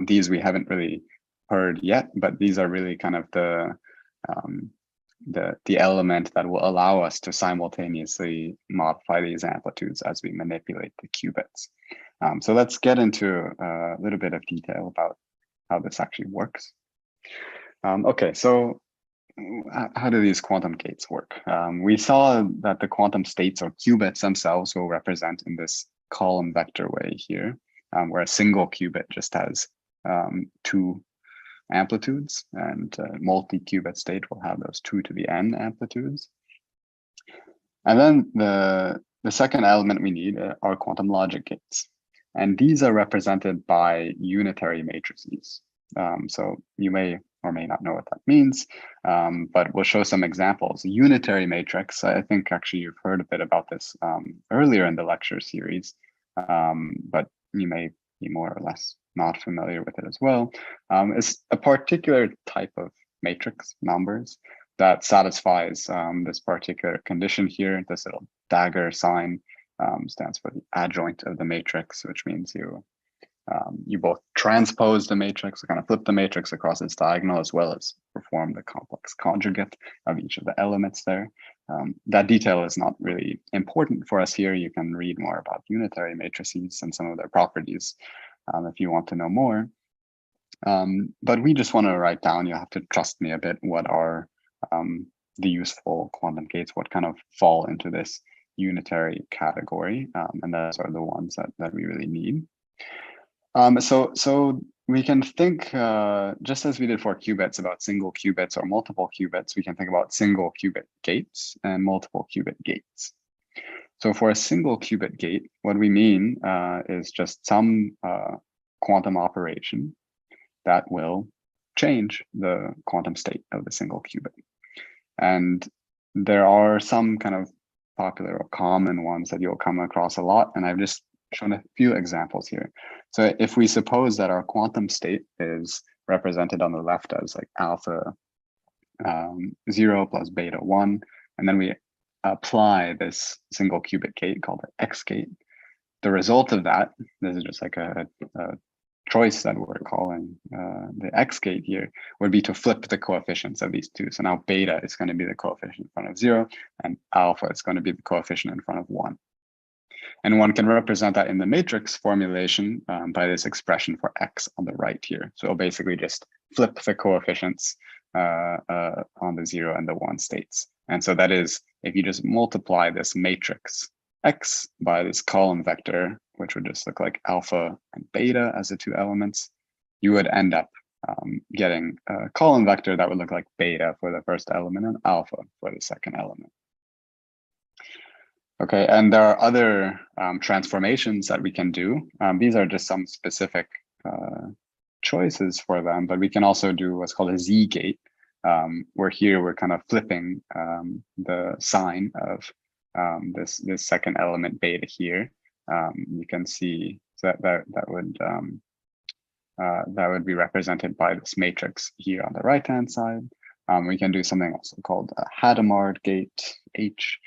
These we haven't really heard yet, but these are really kind of the element that will allow us to simultaneously modify these amplitudes as we manipulate the qubits. So let's get into a little bit of detail about how this actually works. Okay, so how do these quantum gates work? We saw that the quantum states or qubits themselves will represent in this column vector way here, where a single qubit just has two amplitudes, and multi-qubit state will have those 2 to the n amplitudes. And then the second element we need are quantum logic gates. And these are represented by unitary matrices. So you may or may not know what that means, but we'll show some examples. Unitary matrix, I think actually you've heard a bit about this earlier in the lecture series, but you may be more or less not familiar with it as well. It's a particular type of matrix numbers that satisfies this particular condition here. This little dagger sign stands for the adjoint of the matrix, which means you both transpose the matrix, kind of flip the matrix across its diagonal, as well as perform the complex conjugate of each of the elements there. That detail is not really important for us here. You can read more about unitary matrices and some of their properties if you want to know more. But we just want to write down, you have to trust me a bit, what are the useful quantum gates, what kind of fall into this unitary category. And those are the ones that we really need. So we can think, just as we did for qubits, about single qubits or multiple qubits, we can think about single qubit gates and multiple qubit gates. So for a single qubit gate, what we mean is just some quantum operation that will change the quantum state of the single qubit. And there are some kind of popular or common ones that you'll come across a lot, and I've just shown a few examples here. So if we suppose that our quantum state is represented on the left as like alpha 0 plus beta 1, and then we apply this single qubit gate called the X gate, the result of that, this is just like a choice that we're calling the X gate here, would be to flip the coefficients of these two. So now beta is going to be the coefficient in front of 0, and alpha is going to be the coefficient in front of 1. And one can represent that in the matrix formulation by this expression for X on the right here. So it'll basically just flip the coefficients on the 0 and the 1 states. And so that is, if you just multiply this matrix X by this column vector, which would just look like alpha and beta as the two elements, you would end up getting a column vector that would look like beta for the first element and alpha for the second element. Okay, and there are other transformations that we can do. These are just some specific choices for them, but we can also do what's called a Z gate, where here we're kind of flipping the sign of this second element beta here. You can see So that would be represented by this matrix here on the right-hand side. We can do something also called a Hadamard gate H,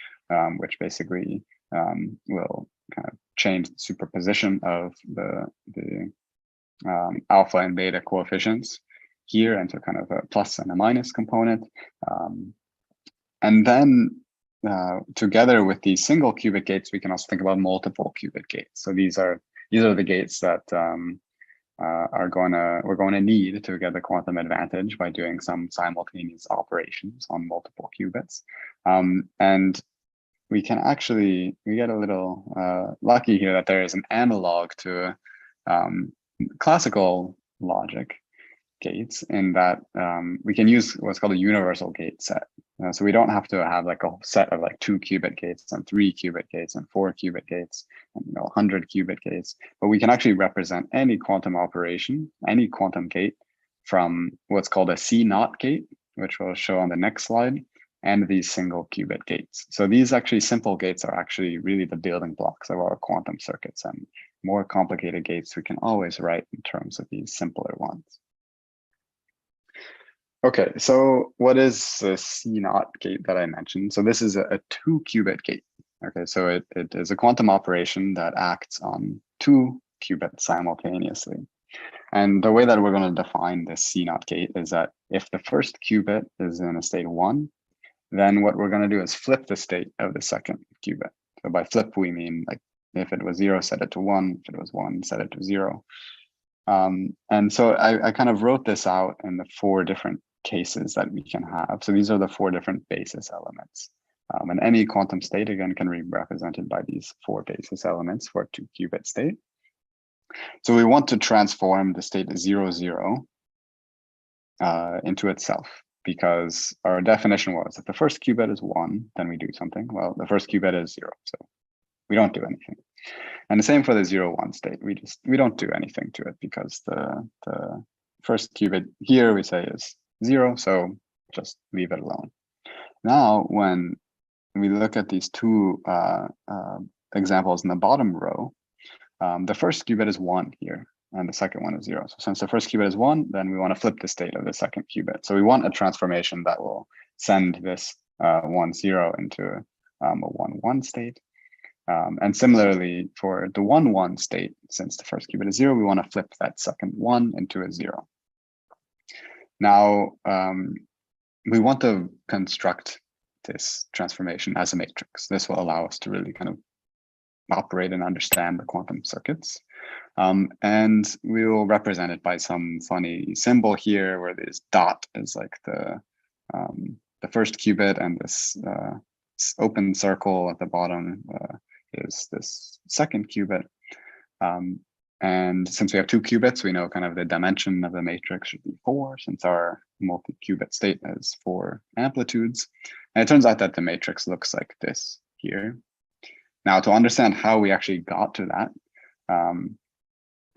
which basically will kind of change the superposition of the alpha and beta coefficients here into kind of a plus and a minus component. And then together with these single qubit gates, we can also think about multiple qubit gates. So these are the gates that we're going to need to get the quantum advantage by doing some simultaneous operations on multiple qubits. And we get a little lucky here that there is an analog to classical logic gates in that we can use what's called a universal gate set. So we don't have to have like a set of like 2 qubit gates and 3 qubit gates and 4 qubit gates and 100 qubit gates, but we can actually represent any quantum operation, any quantum gate from what's called a C0 gate, which we'll show on the next slide, and these single qubit gates. So these actually simple gates are actually really the building blocks of our quantum circuits, and more complicated gates we can always write in terms of these simpler ones. Okay, so what is the C0 gate that I mentioned? So this is a 2 qubit gate. Okay, so it is a quantum operation that acts on 2 qubits simultaneously. And the way that we're going to define this C0 gate is that if the first qubit is in a state 1, then what we're going to do is flip the state of the second qubit. So by flip, we mean like if it was 0, set it to 1. If it was 1, set it to 0. And so I kind of wrote this out in the 4 different cases that we can have. So these are the 4 different basis elements. And any quantum state, again, can be represented by these 4 basis elements for a 2 qubit state. So we want to transform the state 0, 0 into itself, because our definition was if the first qubit is 1, then we do something. Well, the first qubit is 0, so we don't do anything. And the same for the 0, 1 state. We don't do anything to it because the first qubit here we say is 0, so just leave it alone. Now, when we look at these 2 examples in the bottom row, the first qubit is 1 here, and the second one is 0. So since the first qubit is 1, then we want to flip the state of the second qubit. So we want a transformation that will send this 1, 0 into a 1, 1 state. And similarly, for the 1, 1 state, since the first qubit is 0, we want to flip that second 1 into a 0. Now, we want to construct this transformation as a matrix. This will allow us to really kind of operate and understand the quantum circuits. And we will represent it by some funny symbol here, where this dot is like the first qubit, and this open circle at the bottom is this second qubit. And since we have 2 qubits, we know kind of the dimension of the matrix should be 4, since our multi-qubit state has 4 amplitudes. And it turns out that the matrix looks like this here. Now, to understand how we actually got to that,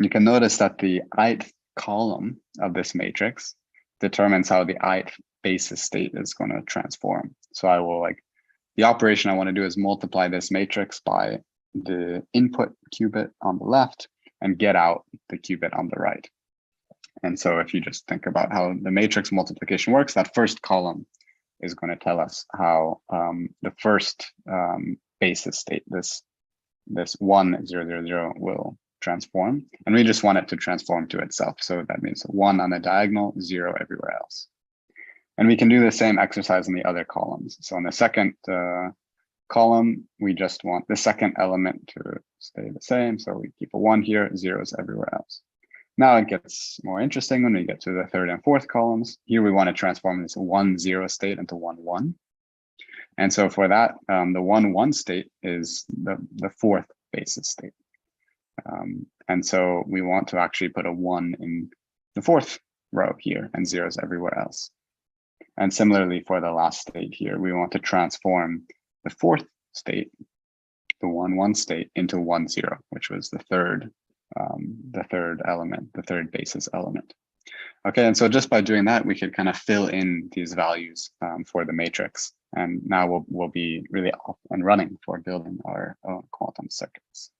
you can notice that the ith column of this matrix determines how the ith basis state is going to transform. So I will the operation I want to do is multiply this matrix by the input qubit on the left and get out the qubit on the right. And so if you just think about how the matrix multiplication works, that first column is going to tell us how the first basis state, this 1, 0, 0, 0 will transform. And we just want it to transform to itself. So that means 1 on the diagonal, 0 everywhere else. And we can do the same exercise in the other columns. So in the second column, we just want the second element to stay the same. So we keep a 1 here, 0s everywhere else. Now it gets more interesting when we get to the third and fourth columns. Here we want to transform this 1, 0 state into 1, 1. And so for that, the 1, 1 state is the 4th basis state. And so we want to actually put a 1 in the 4th row here and 0s everywhere else. And similarly for the last state here, we want to transform the 4th state, the 1, 1 state, into 1, 0, which was the third element, the third basis element. Okay, and so just by doing that, we could kind of fill in these values for the matrix. And now we'll be really off and running for building our own quantum circuits.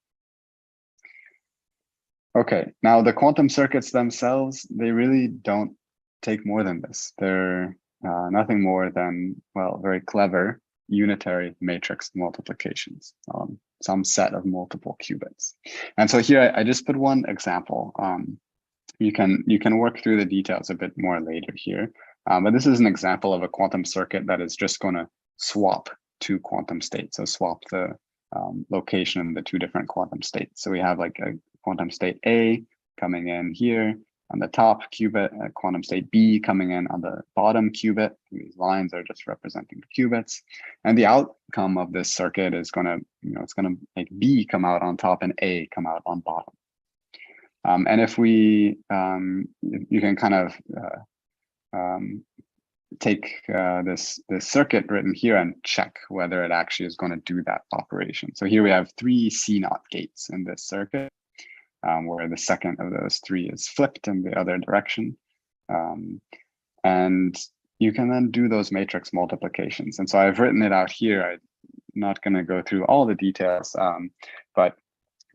Okay, now the quantum circuits themselves, they really don't take more than this. They're nothing more than, well, very clever unitary matrix multiplications on some set of multiple qubits. And so here I just put one example. You can work through the details a bit more later here. But this is an example of a quantum circuit that is just going to swap two quantum states. So swap the location in the two different quantum states. So we have like a quantum state A coming in here on the top qubit, a quantum state B coming in on the bottom qubit. These lines are just representing the qubits. And the outcome of this circuit is going to, it's going to make B come out on top and A come out on bottom. And if we, you can kind of take this circuit written here and check whether it actually is going to do that operation. So here we have 3 C0 gates in this circuit, where the second of those 3 is flipped in the other direction. And you can then do those matrix multiplications. And so I've written it out here. I'm not going to go through all the details, but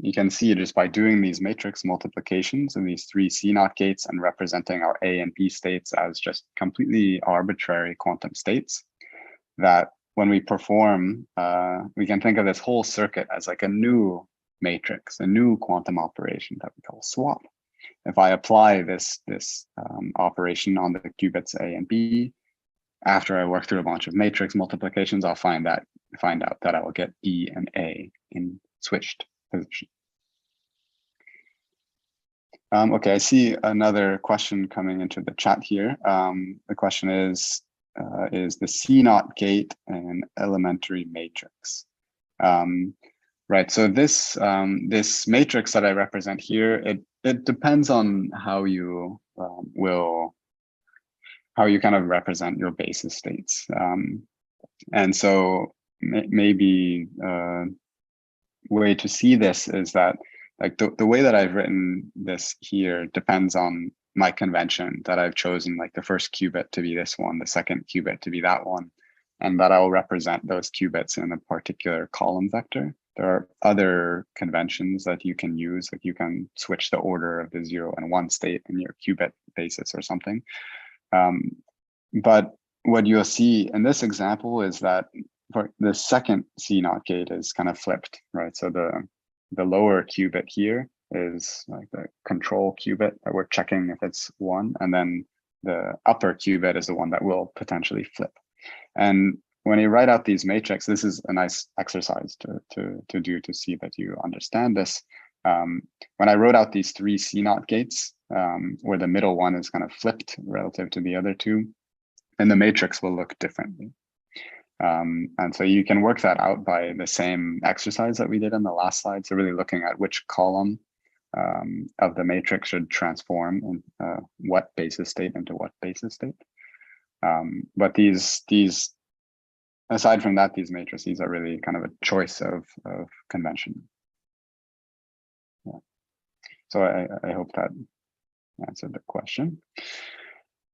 you can see just by doing these matrix multiplications in these 3 C0 gates and representing our A and B states as just completely arbitrary quantum states, that when we perform, we can think of this whole circuit as like a new matrix, a new quantum operation that we call swap. If I apply this operation on the qubits A and B, after I work through a bunch of matrix multiplications, I'll find out that I will get B and A in switched position. Okay, I see another question coming into the chat here. The question is the C0 gate an elementary matrix? Right, so this this matrix that I represent here, it depends on how you kind of represent your basis states. And so maybe way to see this is that like the way that I've written this here depends on my convention that I've chosen, like the first qubit to be this one, the second qubit to be that one, and that I'll represent those qubits in a particular column vector. There are other conventions that you can use, like you can switch the order of the 0 and 1 state in your qubit basis or something. But what you'll see in this example is that for the second C0 gate is kind of flipped, right? So the lower qubit here is like the control qubit that we're checking if it's 1, and then the upper qubit is the one that will potentially flip. And when you write out these matrices, this is a nice exercise to do to see that you understand this. When I wrote out these 3 C0 gates, where the middle one is kind of flipped relative to the other 2, then the matrix will look differently. And so you can work that out by the same exercise that we did in the last slide. So really looking at which column of the matrix should transform in what basis state into what basis state. But these aside from that, these matrices are really kind of a choice of convention. Yeah. So I hope that answered the question.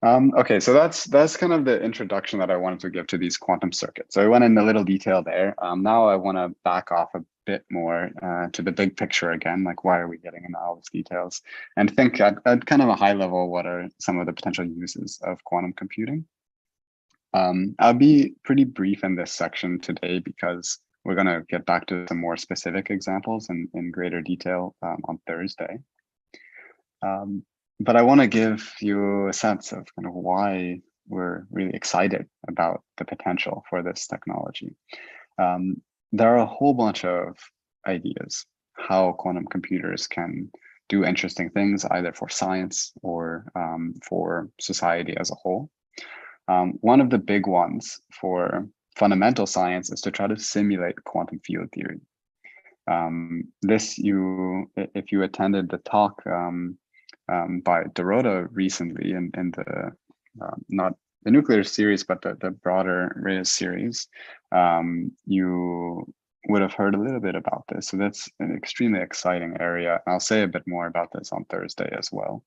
Okay, so that's kind of the introduction that I wanted to give to these quantum circuits. So I went in a little detail there. Now I want to back off a bit more to the big picture again, like why are we getting into all these details, and think at kind of a high level, what are some of the potential uses of quantum computing? I'll be pretty brief in this section today because we're going to get back to some more specific examples in greater detail on Thursday. But I want to give you a sense of kind of why we're really excited about the potential for this technology. There are a whole bunch of ideas how quantum computers can do interesting things, either for science or for society as a whole. One of the big ones for fundamental science is to try to simulate quantum field theory. If you attended the talk by Dorota recently in the not the nuclear series, but the broader REYES series, you would have heard a little bit about this. So that's an extremely exciting area. I'll say a bit more about this on Thursday as well.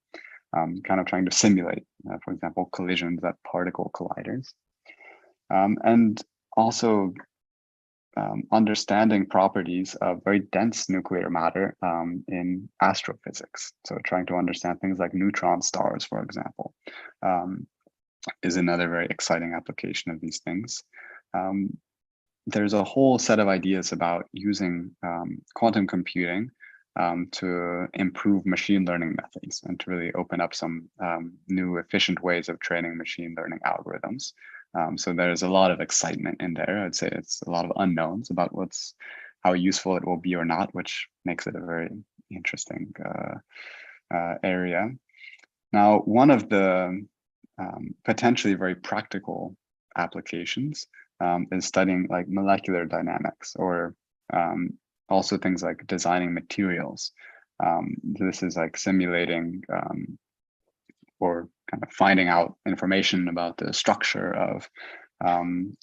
Kind of trying to simulate, for example, collisions at particle colliders. And also understanding properties of very dense nuclear matter in astrophysics. So trying to understand things like neutron stars, for example, is another very exciting application of these things. There's a whole set of ideas about using quantum computing to improve machine learning methods and to really open up some new efficient ways of training machine learning algorithms. So there's a lot of excitement in there. I'd say it's a lot of unknowns about how useful it will be or not, which makes it a very interesting area. Now, one of the potentially very practical applications is studying like molecular dynamics, or also things like designing materials. This is like simulating or kind of finding out information about the structure of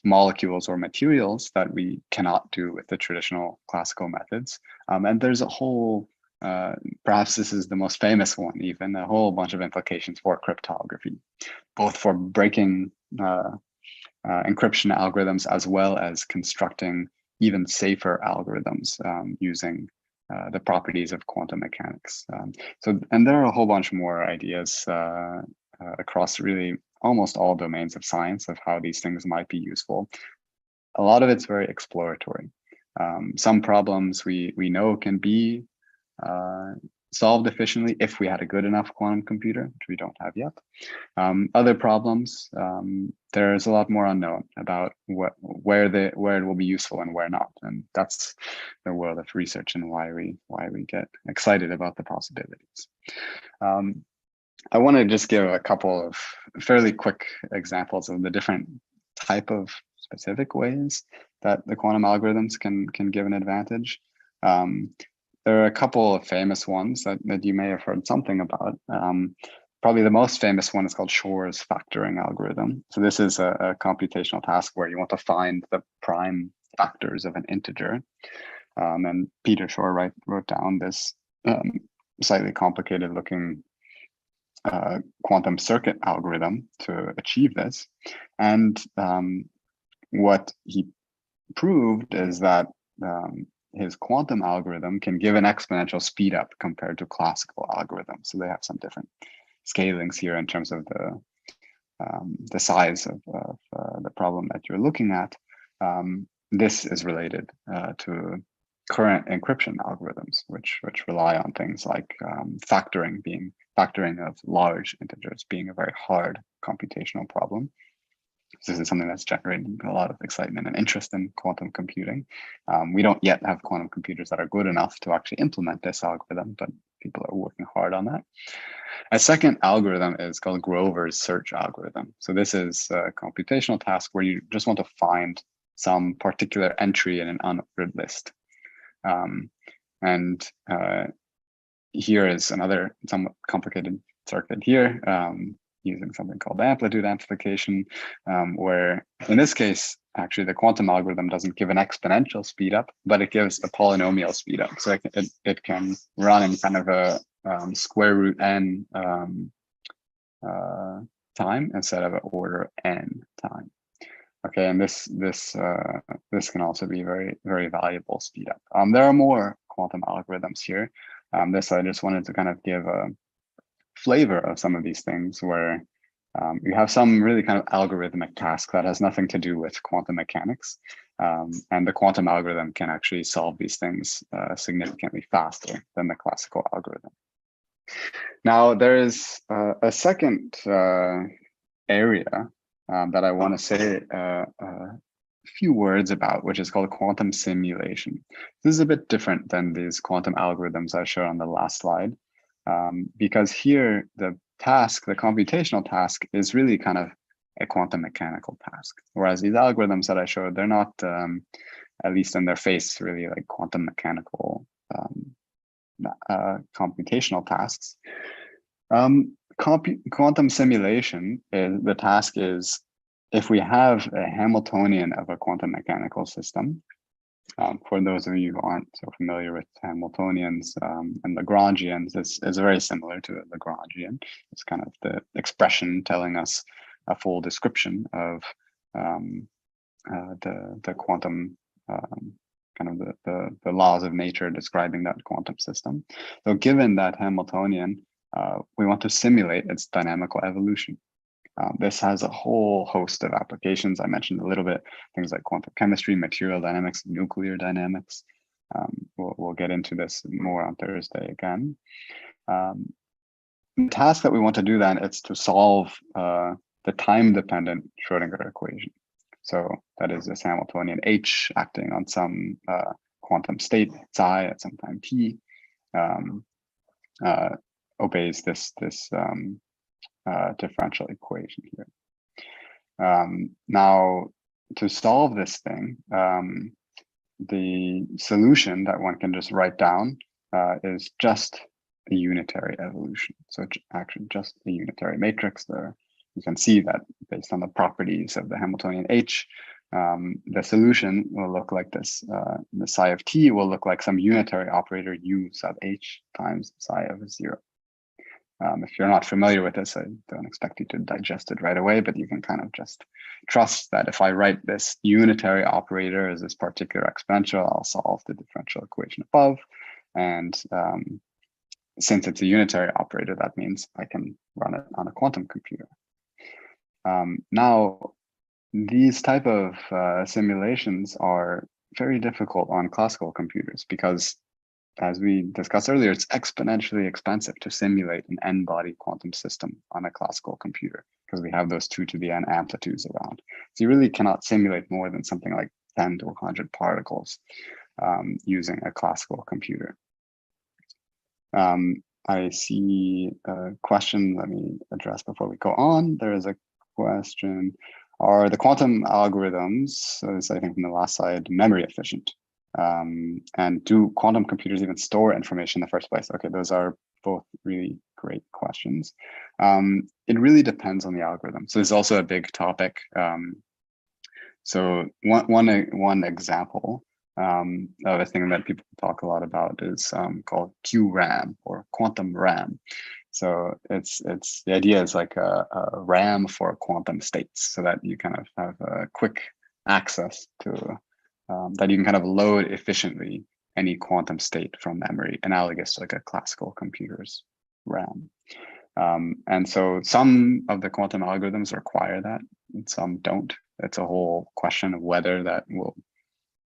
molecules or materials that we cannot do with the traditional classical methods. And there's a whole, perhaps this is the most famous one, even a whole bunch of implications for cryptography, both for breaking encryption algorithms as well as constructing even safer algorithms using the properties of quantum mechanics. And there are a whole bunch more ideas across really almost all domains of science of how these things might be useful. A lot of it's very exploratory. Some problems we know can be solved efficiently if we had a good enough quantum computer, which we don't have yet. Other problems, there's a lot more unknown about where it will be useful and where not, and that's the world of research and why we get excited about the possibilities. I want to just give a couple of fairly quick examples of the different type of specific ways that the quantum algorithms can give an advantage. There are a couple of famous ones that you may have heard something about. Probably the most famous one is called Shor's factoring algorithm. So this is a computational task where you want to find the prime factors of an integer. And Peter Shor wrote down this slightly complicated looking quantum circuit algorithm to achieve this. And what he proved is that his quantum algorithm can give an exponential speed up compared to classical algorithms. So they have some different scalings here in terms of the size of the problem that you're looking at. This is related to current encryption algorithms, which rely on things like factoring of large integers being a very hard computational problem. So this is something that's generating a lot of excitement and interest in quantum computing. We don't yet have quantum computers that are good enough to actually implement this algorithm, but people are working hard on that. A second algorithm is called Grover's search algorithm. So this is a computational task where you just want to find some particular entry in an unordered list. Here is another somewhat complicated circuit here, using something called amplitude amplification, where in this case, actually the quantum algorithm doesn't give an exponential speed up, but it gives a polynomial speed up. So it can run in kind of a square root n time instead of an order n time. Okay, and this can also be very, very valuable speed up. There are more quantum algorithms here. I just wanted to kind of give a flavor of some of these things where you have some really kind of algorithmic task that has nothing to do with quantum mechanics. And the quantum algorithm can actually solve these things significantly faster than the classical algorithm. Now, there is a second area that I want to say a few words about, which is called quantum simulation. This is a bit different than these quantum algorithms I showed on the last slide, because here the computational task is really kind of a quantum mechanical task, whereas these algorithms that I showed, they're not, at least in their face, really like quantum mechanical computational tasks. Quantum simulation, the task is, if we have a Hamiltonian of a quantum mechanical system, for those of you who aren't so familiar with Hamiltonians and Lagrangians, this is very similar to a Lagrangian. It's kind of the expression telling us a full description of the quantum kind of the laws of nature describing that quantum system. So given that Hamiltonian, we want to simulate its dynamical evolution. This has a whole host of applications. I mentioned a little bit, things like quantum chemistry, material dynamics, nuclear dynamics. We'll get into this more on Thursday again. The task that we want to do then is to solve the time-dependent Schrodinger equation. So that is this Hamiltonian H acting on some quantum state psi at some time t, obeys this differential equation here. Now, to solve this thing, the solution that one can just write down is just a unitary evolution. So it's actually just a unitary matrix there. You can see that based on the properties of the Hamiltonian H, the solution will look like this. The psi of t will look like some unitary operator u sub h times psi of 0. If you're not familiar with this, I don't expect you to digest it right away, but you can kind of just trust that if I write this unitary operator as this particular exponential, I'll solve the differential equation above. And since it's a unitary operator, that means I can run it on a quantum computer. Now, these type of simulations are very difficult on classical computers because, as we discussed earlier, it's exponentially expensive to simulate an n-body quantum system on a classical computer because we have those 2 to the n amplitudes around. So you really cannot simulate more than something like 10 to 100 particles using a classical computer. I see a question, let me address before we go on. There is a question, are the quantum algorithms, so this I think from the last slide, memory efficient? And do quantum computers even store information in the first place? Okay, those are both really great questions. It really depends on the algorithm. So this is also a big topic. So one example of a thing that people talk a lot about is called QRAM or quantum RAM. So it's the idea is like a RAM for quantum states, so that you kind of have a quick access to that you can kind of load efficiently any quantum state from memory, analogous to like a classical computer's RAM. And so some of the quantum algorithms require that, and some don't. It's a whole question of whether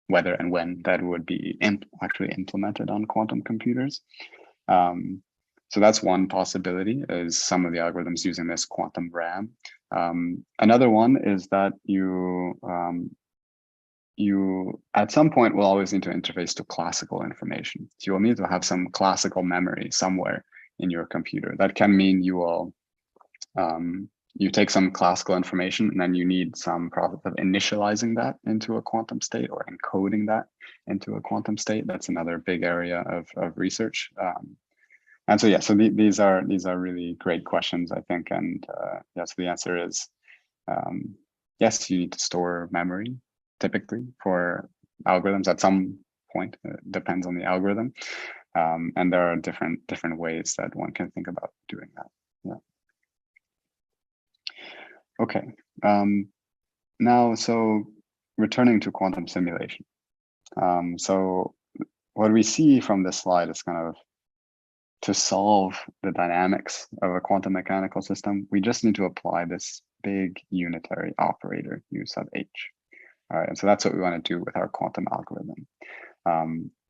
and when that would be actually implemented on quantum computers. So that's one possibility, is some of the algorithms using this quantum RAM. Another one is that you at some point will always need to interface to classical information. So you will need to have some classical memory somewhere in your computer. That can mean you will you take some classical information and then you need some process of initializing that into a quantum state or encoding that into a quantum state. That's another big area of research. And so yeah, so these are really great questions, I think. And yes, the answer is yes, you need to store memory typically for algorithms at some point. It depends on the algorithm. And there are different ways that one can think about doing that. Yeah. Okay. Now, so returning to quantum simulation. So what we see from this slide is kind of, to solve the dynamics of a quantum mechanical system, we just need to apply this big unitary operator u sub h. All right, and so that's what we want to do with our quantum algorithm.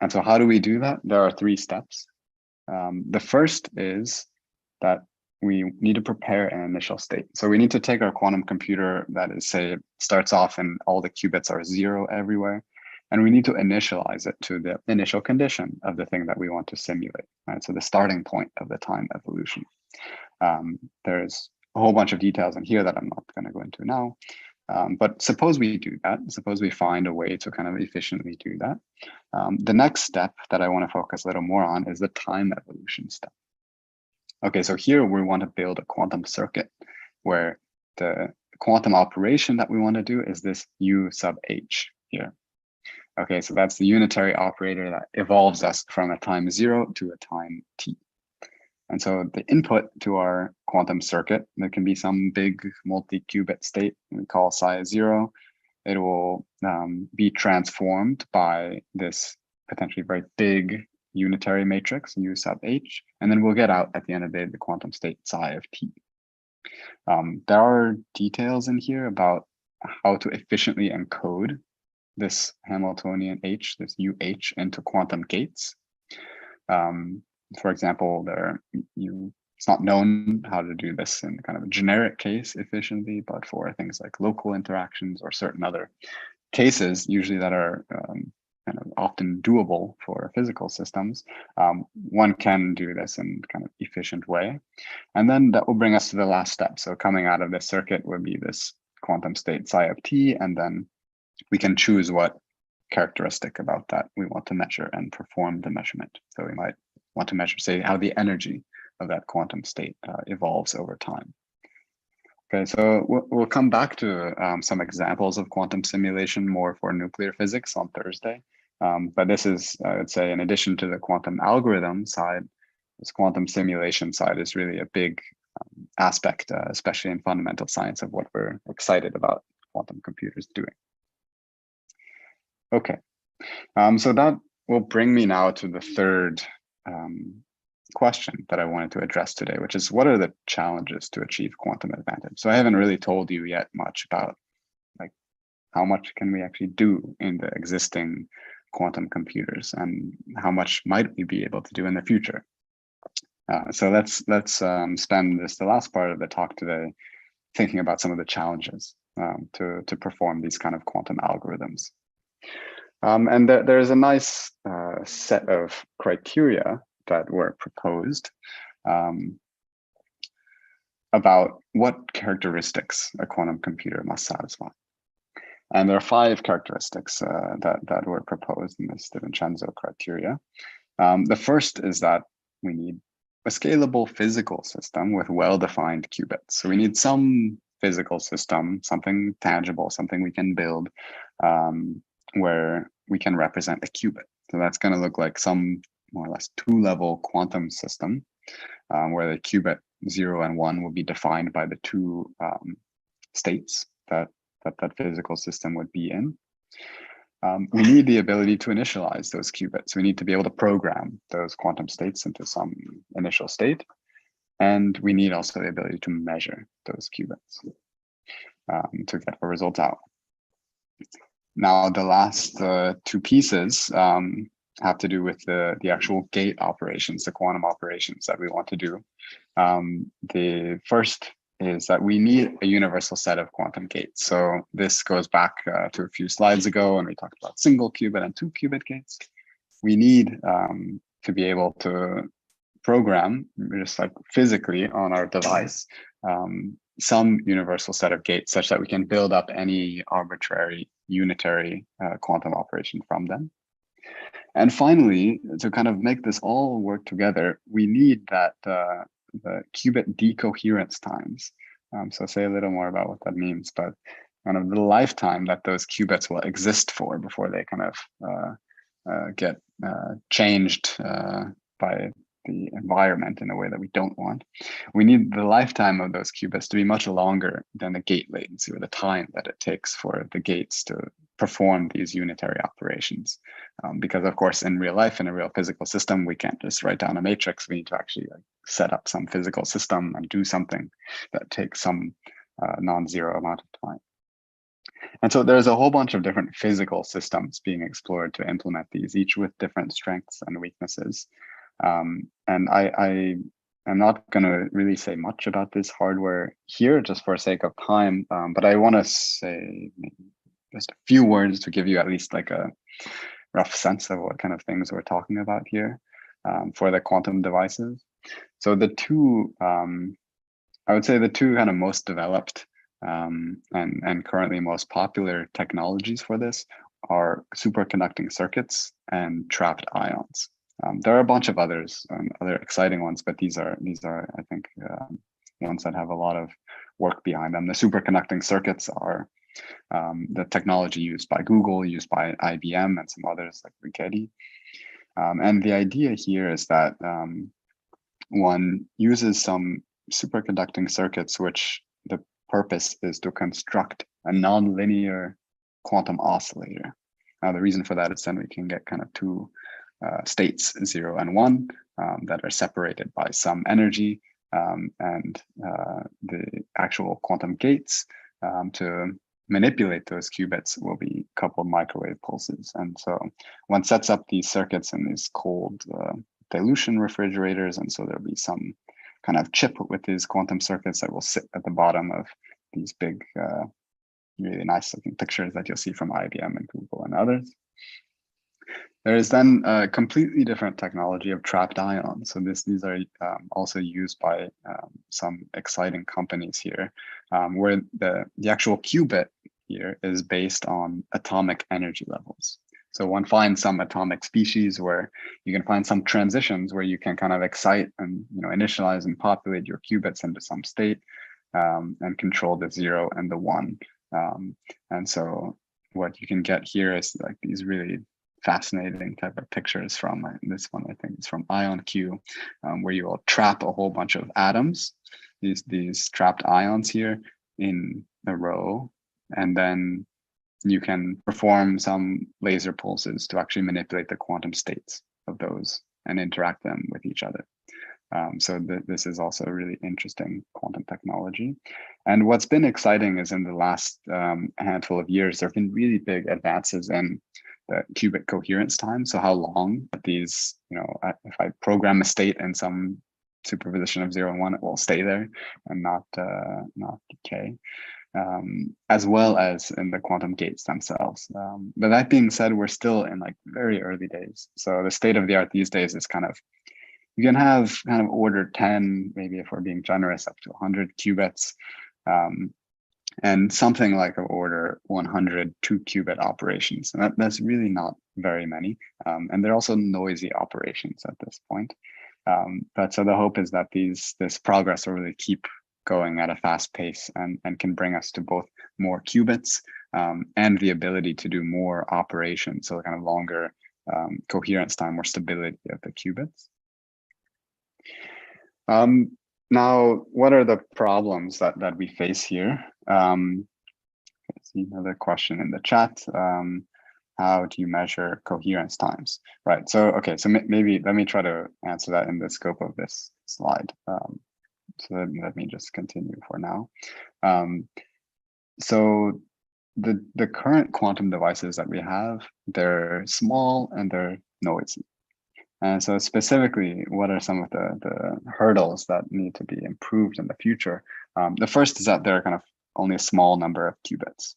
And so how do we do that? There are 3 steps. The first is that we need to prepare an initial state. So we need to take our quantum computer that is, say, starts off and all the qubits are 0 everywhere. And we need to initialize it to the initial condition of the thing that we want to simulate, right? So the starting point of the time evolution. There's a whole bunch of details in here that I'm not going to go into now. But suppose we do that. Suppose we find a way to kind of efficiently do that. The next step that I want to focus a little more on is the time evolution step. Okay, so here we want to build a quantum circuit where the quantum operation that we want to do is this u sub h here. Okay, so that's the unitary operator that evolves us from a time 0 to a time t. And so the input to our quantum circuit, there can be some big multi-qubit state we call psi 0. it will be transformed by this potentially very big unitary matrix U sub H, and then we'll get out at the end of the day the quantum state psi of T. There are details in here about how to efficiently encode this Hamiltonian H, this UH, into quantum gates. For example, it's not known how to do this in kind of a generic case efficiently, but for things like local interactions or certain other cases, usually that are kind of often doable for physical systems, one can do this in kind of efficient way. And then that will bring us to the last step. So coming out of this circuit would be this quantum state psi of T, and then we can choose what characteristic about that we want to measure and perform the measurement. So we might want to measure, say, how the energy of that quantum state evolves over time. Okay, so we'll come back to some examples of quantum simulation more for nuclear physics on Thursday. But this is, I would say, in addition to the quantum algorithm side, this quantum simulation side is really a big aspect, especially in fundamental science, of what we're excited about quantum computers doing. Okay, so that will bring me now to the third question that I wanted to address today, which is what are the challenges to achieve quantum advantage? So I haven't really told you yet much about like how much can we actually do in the existing quantum computers and how much might we be able to do in the future. So let's spend the last part of the talk today thinking about some of the challenges to perform these kind of quantum algorithms. And there's a nice set of criteria that were proposed about what characteristics a quantum computer must satisfy. And there are 5 characteristics that were proposed in this DiVincenzo criteria. The first is that we need a scalable physical system with well-defined qubits. So we need some physical system, something tangible, something we can build where we can represent a qubit. So that's going to look like some more or less 2-level quantum system where the qubit 0 and 1 will be defined by the 2 states that physical system would be in. We need the ability to initialize those qubits. We need to be able to program those quantum states into some initial state. And we need also the ability to measure those qubits to get the results out. Now, the last 2 pieces have to do with the actual gate operations, the quantum operations that we want to do. The first is that we need a universal set of quantum gates. So this goes back to a few slides ago when we talked about single qubit and 2 qubit gates. We need to be able to program, just like physically on our device, some universal set of gates such that we can build up any arbitrary unitary quantum operation from them. And finally, to kind of make this all work together, we need that the qubit decoherence times. So say a little more about what that means, but kind of the lifetime that those qubits will exist for before they kind of get changed by the environment in a way that we don't want. We need the lifetime of those qubits to be much longer than the gate latency, or the time that it takes for the gates to perform these unitary operations. Because of course, in real life, in a real physical system, we can't just write down a matrix. We need to actually set up some physical system and do something that takes some non-zero amount of time. And so there's a whole bunch of different physical systems being explored to implement these, each with different strengths and weaknesses. And I am not going to really say much about this hardware here, just for sake of time, but I want to say maybe just a few words to give you at least like a rough sense of what kind of things we're talking about here for the quantum devices. So the 2, I would say the 2 kind of most developed and currently most popular technologies for this are superconducting circuits and trapped ions. There are a bunch of others, other exciting ones, but these are I think ones that have a lot of work behind them. The superconducting circuits are the technology used by Google, used by IBM, and some others like Rigetti. And the idea here is that one uses some superconducting circuits, which the purpose is to construct a nonlinear quantum oscillator. Now, the reason for that is then we can get kind of two states, 0 and 1, that are separated by some energy, and the actual quantum gates to manipulate those qubits will be coupled microwave pulses. And so one sets up these circuits in these cold dilution refrigerators, and so there'll be some kind of chip with these quantum circuits that will sit at the bottom of these big, really nice looking pictures that you'll see from IBM and Google and others. There is then a completely different technology of trapped ions. So these are also used by some exciting companies here, where the actual qubit here is based on atomic energy levels. So one finds some atomic species where you can find some transitions where you can kind of excite and initialize and populate your qubits into some state, and control the 0 and the 1. And so what you can get here is like these really fascinating type of pictures from this one. I think it's from IonQ, where you will trap a whole bunch of atoms, these trapped ions here in a row, and then you can perform some laser pulses to actually manipulate the quantum states of those and interact them with each other. So this is also a really interesting quantum technology. And what's been exciting is in the last handful of years, there have been really big advances in the qubit coherence time. So how long these, if I program a state in some superposition of 0 and 1, it will stay there and not decay. As well as in the quantum gates themselves. But that being said, we're still in like very early days. So the state of the art these days is kind of, you can have kind of order 10, maybe if we're being generous, up to 100 qubits, and something like an order 100 2-qubit operations. And that's really not very many. And they're also noisy operations at this point. But so the hope is that this progress will really keep going at a fast pace and can bring us to both more qubits and the ability to do more operations, so kind of longer coherence time, more stability of the qubits. Now, what are the problems that we face here? Let's see another question in the chat. How do you measure coherence times? Right, so okay, so maybe let me try to answer that in the scope of this slide. So let me just continue for now. So the current quantum devices that we have, they're small and they're noisy. And so specifically, what are some of the hurdles that need to be improved in the future? The first is that there are kind of only a small number of qubits.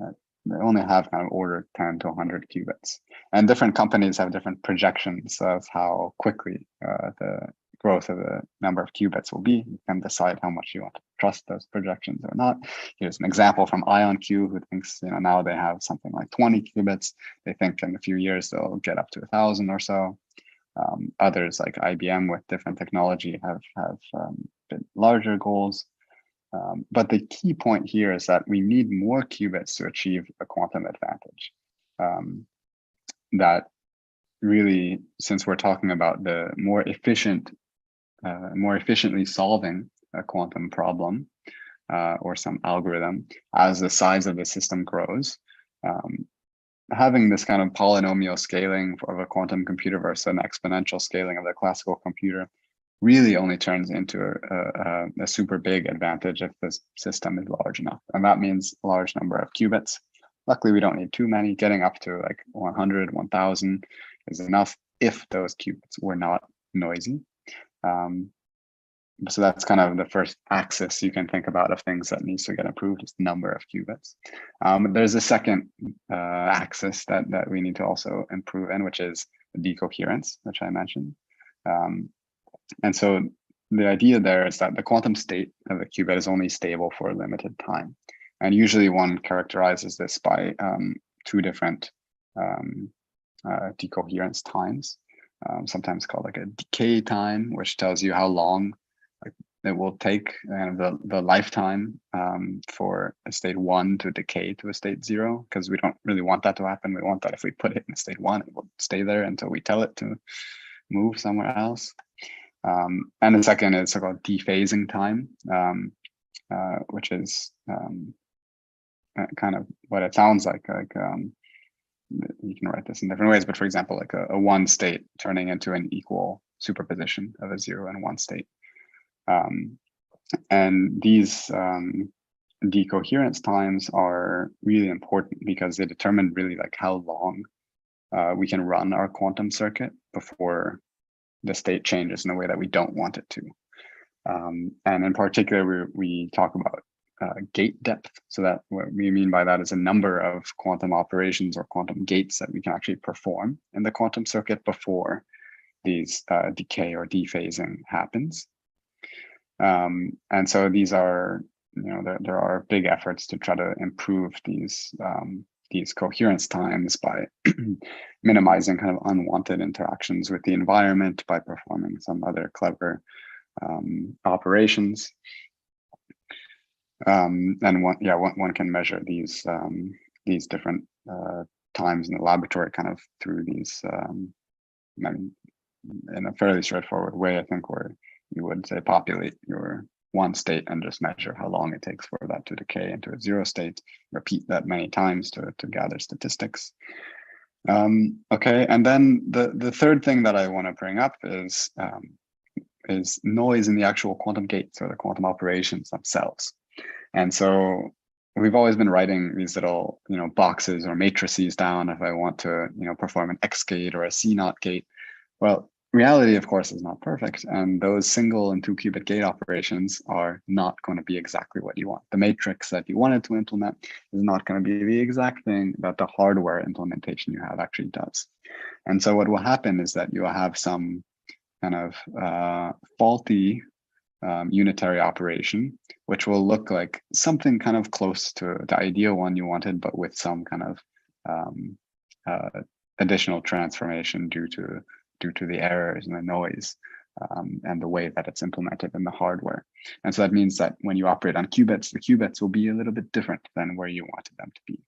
They only have kind of order 10 to 100 qubits. And different companies have different projections of how quickly the growth of the number of qubits will be. You can decide how much you want to trust those projections or not. Here's an example from IonQ, who thinks now they have something like 20 qubits. They think in a few years they'll get up to 1,000 or so. Others like IBM with different technology have bit larger goals. But the key point here is that we need more qubits to achieve a quantum advantage. That really, since we're talking about the more efficiently solving a quantum problem or some algorithm, as the size of the system grows, having this kind of polynomial scaling of a quantum computer versus an exponential scaling of the classical computer really only turns into a super big advantage if the system is large enough. And that means a large number of qubits. Luckily, we don't need too many. Getting up to like 100, 1,000 is enough if those qubits were not noisy. So that's kind of the first axis you can think about of things that needs to get improved, is the number of qubits. There's a second axis that we need to also improve in, which is the decoherence, which I mentioned. And so the idea there is that the quantum state of a qubit is only stable for a limited time. And usually one characterizes this by two different decoherence times, sometimes called like a decay time, which tells you how long it will take the lifetime for a state 1 to decay to a state 0, because we don't really want that to happen. We want that if we put it in state 1, it will stay there until we tell it to move somewhere else. And the second is so-called dephasing time, which is kind of what it sounds like. You can write this in different ways, but for example, like a one state turning into an equal superposition of a 0 and 1 state. And these decoherence times are really important because they determine really like how long we can run our quantum circuit before the state changes in a way that we don't want it to. And in particular, we talk about gate depth. So that what we mean by that is a number of quantum operations or quantum gates that we can actually perform in the quantum circuit before these decay or dephasing happens. And so these are, there are big efforts to try to improve these coherence times by minimizing kind of unwanted interactions with the environment by performing some other clever operations. And one can measure these different times in the laboratory kind of through these in a fairly straightforward way, I think, where you would say populate your one state and just measure how long it takes for that to decay into a 0 state, repeat that many times to gather statistics. Okay, and then the third thing that I want to bring up is noise in the actual quantum gates or the quantum operations themselves. And so we've always been writing these little, boxes or matrices down if I want to, perform an X gate or a C naught gate. Well, reality, of course, is not perfect. And those single and 2 qubit gate operations are not going to be exactly what you want. The matrix that you wanted to implement is not going to be the exact thing that the hardware implementation you have actually does. And so what will happen is that you will have some kind of faulty unitary operation, which will look like something kind of close to the ideal one you wanted, but with some kind of additional transformation due to the errors and the noise and the way that it's implemented in the hardware. And so that means that when you operate on qubits, the qubits will be a little bit different than where you wanted them to be.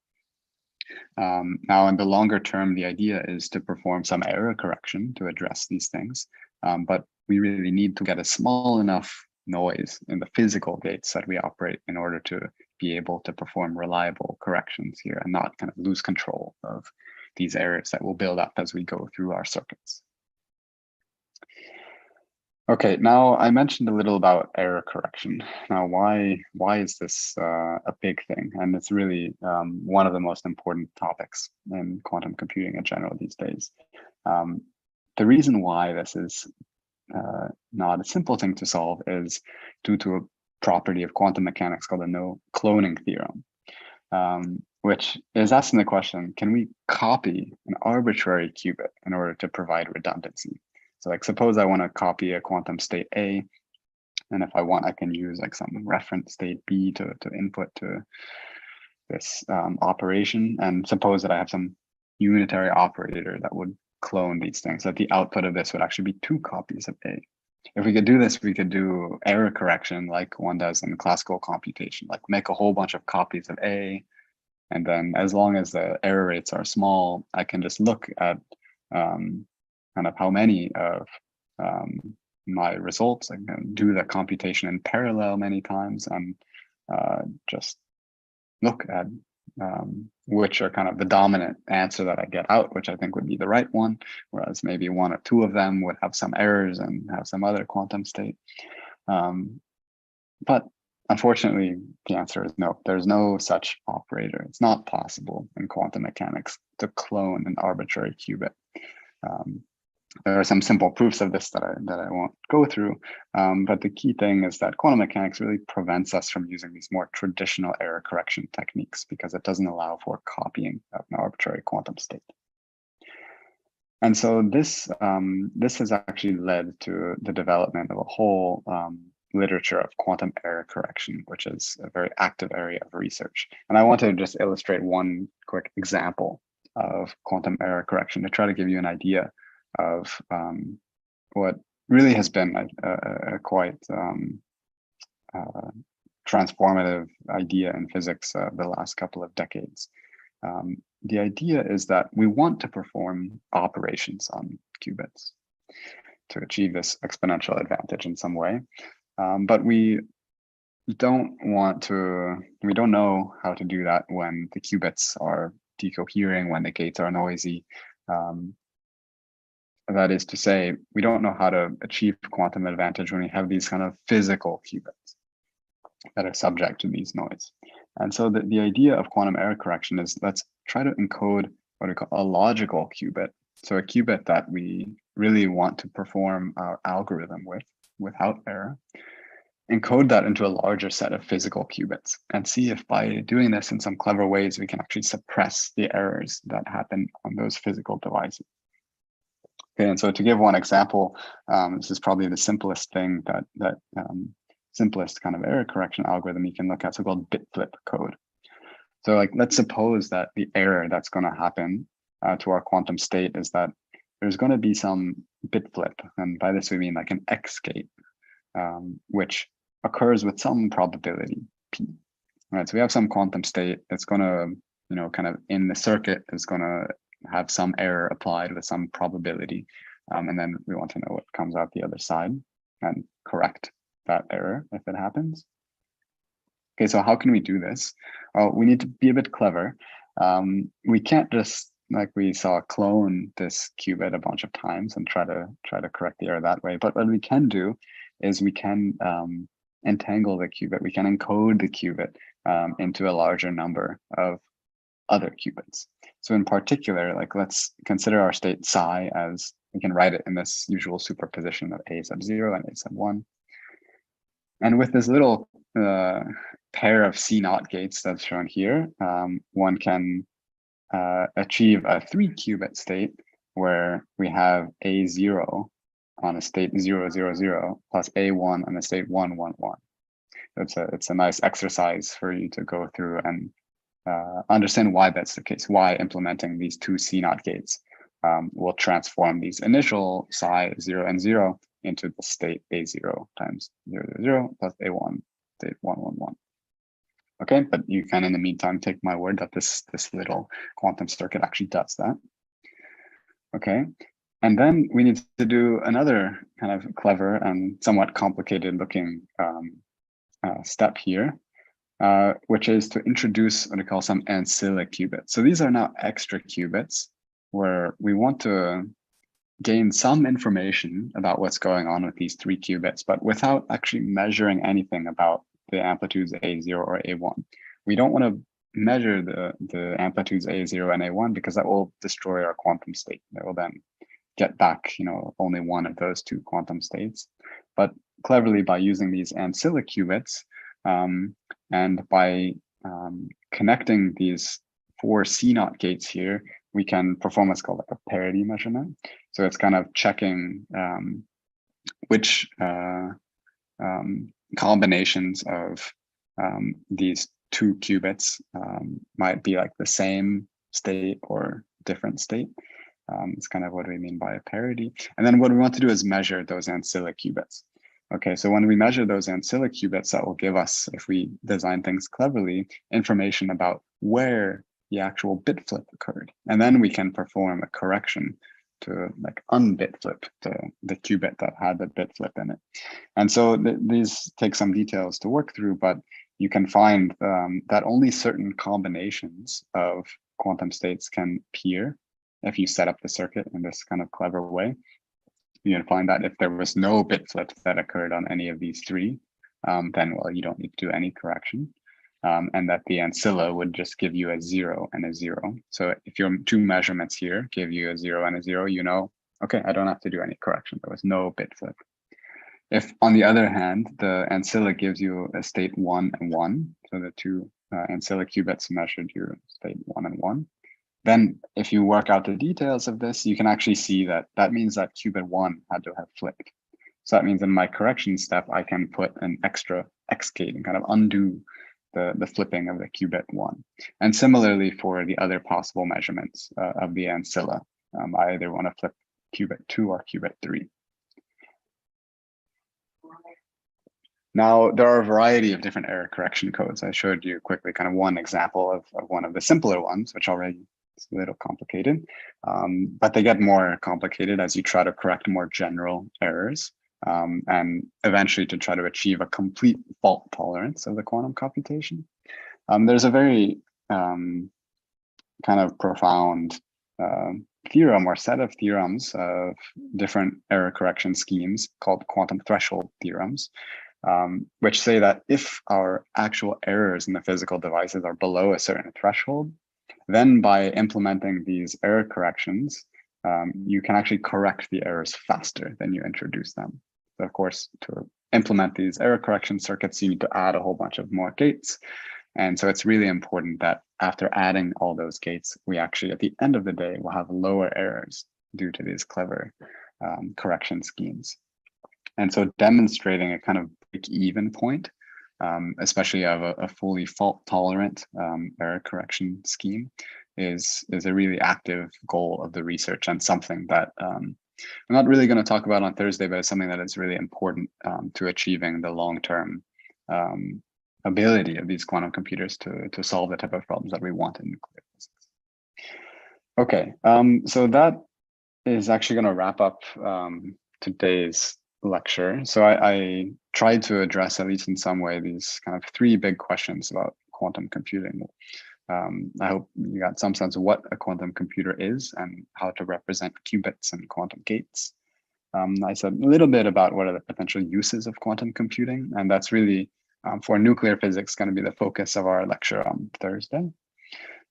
Now, in the longer term, the idea is to perform some error correction to address these things. But we really need to get a small enough noise in the physical gates that we operate in order to be able to perform reliable corrections here and not kind of lose control of these errors that will build up as we go through our circuits. Okay, now I mentioned a little about error correction. Now, why is this a big thing? And it's really one of the most important topics in quantum computing in general these days. The reason why this is not a simple thing to solve is due to a property of quantum mechanics called the no cloning theorem, which is asking the question, can we copy an arbitrary qubit in order to provide redundancy? So like, suppose I want to copy a quantum state A, and if I want, I can use like some reference state B to input to this operation. And suppose that I have some unitary operator that would clone these things, that the output of this would actually be 2 copies of A. If we could do this, we could do error correction like one does in classical computation, like make a whole bunch of copies of A. And then as long as the error rates are small, I can just look at kind of how many of my results. I can do the computation in parallel many times and just look at which are kind of the dominant answer that I get out, which I think would be the right one, whereas maybe 1 or 2 of them would have some errors and have some other quantum state. But unfortunately, the answer is no. There's no such operator. It's not possible in quantum mechanics to clone an arbitrary qubit. There are some simple proofs of this that I won't go through, but the key thing is that quantum mechanics really prevents us from using these more traditional error correction techniques because it doesn't allow for copying of an arbitrary quantum state. And so this has actually led to the development of a whole literature of quantum error correction, which is a very active area of research. And I want to just illustrate one quick example of quantum error correction to try to give you an idea of what really has been a quite transformative idea in physics the last couple of decades. The idea is that we want to perform operations on qubits to achieve this exponential advantage in some way, but we don't know how to do that when the qubits are decohering, when the gates are noisy. That is to say, we don't know how to achieve quantum advantage when we have these kind of physical qubits that are subject to these noise. And so the idea of quantum error correction is, let's try to encode what we call a logical qubit. So a qubit that we really want to perform our algorithm without error, encode that into a larger set of physical qubits, and see if by doing this in some clever ways, we can actually suppress the errors that happen on those physical devices. Okay, and so to give one example, this is probably the simplest thing simplest kind of error correction algorithm you can look at, so-called bit flip code. So like, let's suppose that the error that's going to happen to our quantum state is that there's going to be some bit flip. And by this, we mean like an X gate, which occurs with some probability P. Right, so we have some quantum state that's going to, kind of in the circuit is going to have some error applied with some probability. And then we want to know what comes out the other side and correct that error if it happens. Okay, so how can we do this? Well, we need to be a bit clever. We can't just, like we saw, clone this qubit a bunch of times and try to correct the error that way. But what we can do is we can entangle the qubit. We can encode the qubit into a larger number of other qubits. So in particular, like, let's consider our state psi as, we can write it in this usual superposition of a sub 0 and a sub 1. And with this little pair of C0 gates that's shown here, one can achieve a 3-qubit state where we have A0 on a state 0, 0, 0 plus A1 on a state 1, 1, 1. It's a nice exercise for you to go through and understand why that's the case, why implementing these two C0 gates will transform these initial psi 0 and 0 into the state A0 times 0, 0, 0 plus A1 state 1, 1, 1. Okay, but you can, in the meantime, take my word that this little quantum circuit actually does that. Okay, and then we need to do another kind of clever and somewhat complicated looking step here, which is to introduce what we call some Ancillar qubits. So these are now extra qubits where we want to gain some information about what's going on with these 3 qubits, but without actually measuring anything about the amplitudes A0 or A1. We don't want to measure the amplitudes A0 and A1 because that will destroy our quantum state. It will then get back, only one of those 2 quantum states. But cleverly, by using these Ancillar qubits and by connecting these 4 C0 gates here, we can perform what's called like a parity measurement. So it's kind of checking which combinations of these 2 qubits might be like the same state or different state. It's kind of what we mean by a parity. And then what we want to do is measure those Ancillar qubits. Okay, so when we measure those Ancillar qubits, that will give us, if we design things cleverly, information about where the actual bit flip occurred. And then we can perform a correction to like unbit flip the qubit that had the bit flip in it. And so these take some details to work through, but you can find that only certain combinations of quantum states can peer if you set up the circuit in this kind of clever way. You can find that if there was no bit flip that occurred on any of these 3, then, well, you don't need to do any correction. And that the Ancillar would just give you a 0 and a 0. So if your 2 measurements here give you a 0 and a 0, okay, I don't have to do any correction. There was no bit flip. If, on the other hand, the Ancillar gives you a state 1 and 1, so the 2 Ancillar qubits measured your state 1 and 1, then if you work out the details of this, you can actually see that that means that qubit 1 had to have flipped. So that means in my correction step, I can put an extra X gate and kind of undo the flipping of the qubit 1. And similarly for the other possible measurements of the Ancillar, I either want to flip qubit 2 or qubit 3. Now, there are a variety of different error correction codes. I showed you quickly kind of one example of one of the simpler ones, which already is a little complicated, but they get more complicated as you try to correct more general errors. and eventually to try to achieve a complete fault tolerance of the quantum computation. There's a very kind of profound theorem or set of theorems of different error correction schemes called quantum threshold theorems, which say that if our actual errors in the physical devices are below a certain threshold, then by implementing these error corrections, you can actually correct the errors faster than you introduce them. So of course, to implement these error correction circuits, you need to add a whole bunch of more gates. And so it's really important that after adding all those gates, we actually, at the end of the day, will have lower errors due to these clever correction schemes. And so demonstrating a kind of break-even point, especially of a fully fault-tolerant error correction scheme, is a really active goal of the research, and something that I'm not really going to talk about on Thursday, but it's something that is really important to achieving the long-term ability of these quantum computers to solve the type of problems that we want in nuclear physics. Okay, so that is actually going to wrap up today's lecture. So I tried to address, at least in some way, these kind of three big questions about quantum computing. I hope you got some sense of what a quantum computer is and how to represent qubits and quantum gates. I said a little bit about what are the potential uses of quantum computing, and that's really for nuclear physics going to be the focus of our lecture on Thursday.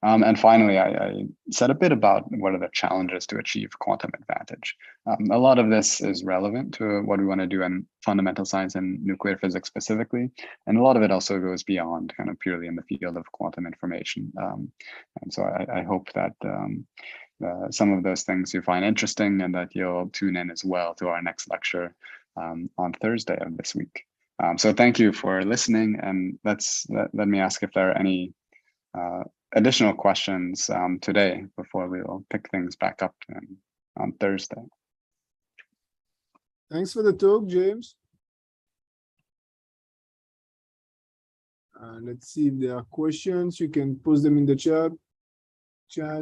And finally, I said a bit about what are the challenges to achieve quantum advantage. A lot of this is relevant to what we want to do in fundamental science and nuclear physics specifically. And a lot of it also goes beyond kind of purely in the field of quantum information. And so I hope that some of those things you find interesting and that you'll tune in as well to our next lecture on Thursday of this week. So thank you for listening, and let me ask if there are any additional questions today before we will pick things back up on Thursday. Thanks for the talk, James. Let's see if there are questions. You can post them in the chat. Yeah.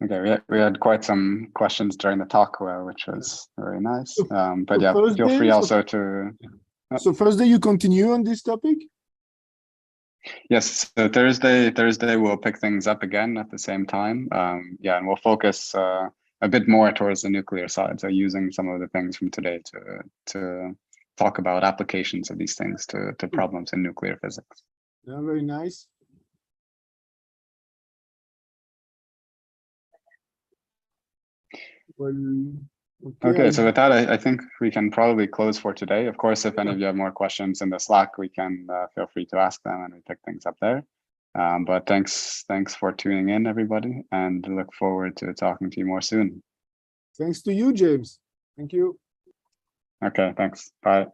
Okay, we had quite some questions during the talk, which was very nice. But So yeah, Thursday, feel free also to. So Thursday you continue on this topic? Yes, so Thursday we'll pick things up again at the same time. Yeah, and we'll focus a bit more towards the nuclear side. So using some of the things from today to talk about applications of these things to problems in nuclear physics. Yeah, very nice. Well, okay, so with that, I think we can probably close for today. Of course, if any of you have more questions in the Slack, we can feel free to ask them and we pick things up there. But thanks for tuning in, everybody, and look forward to talking to you more soon. Thanks to you, James. Thank you. Okay, thanks. Bye.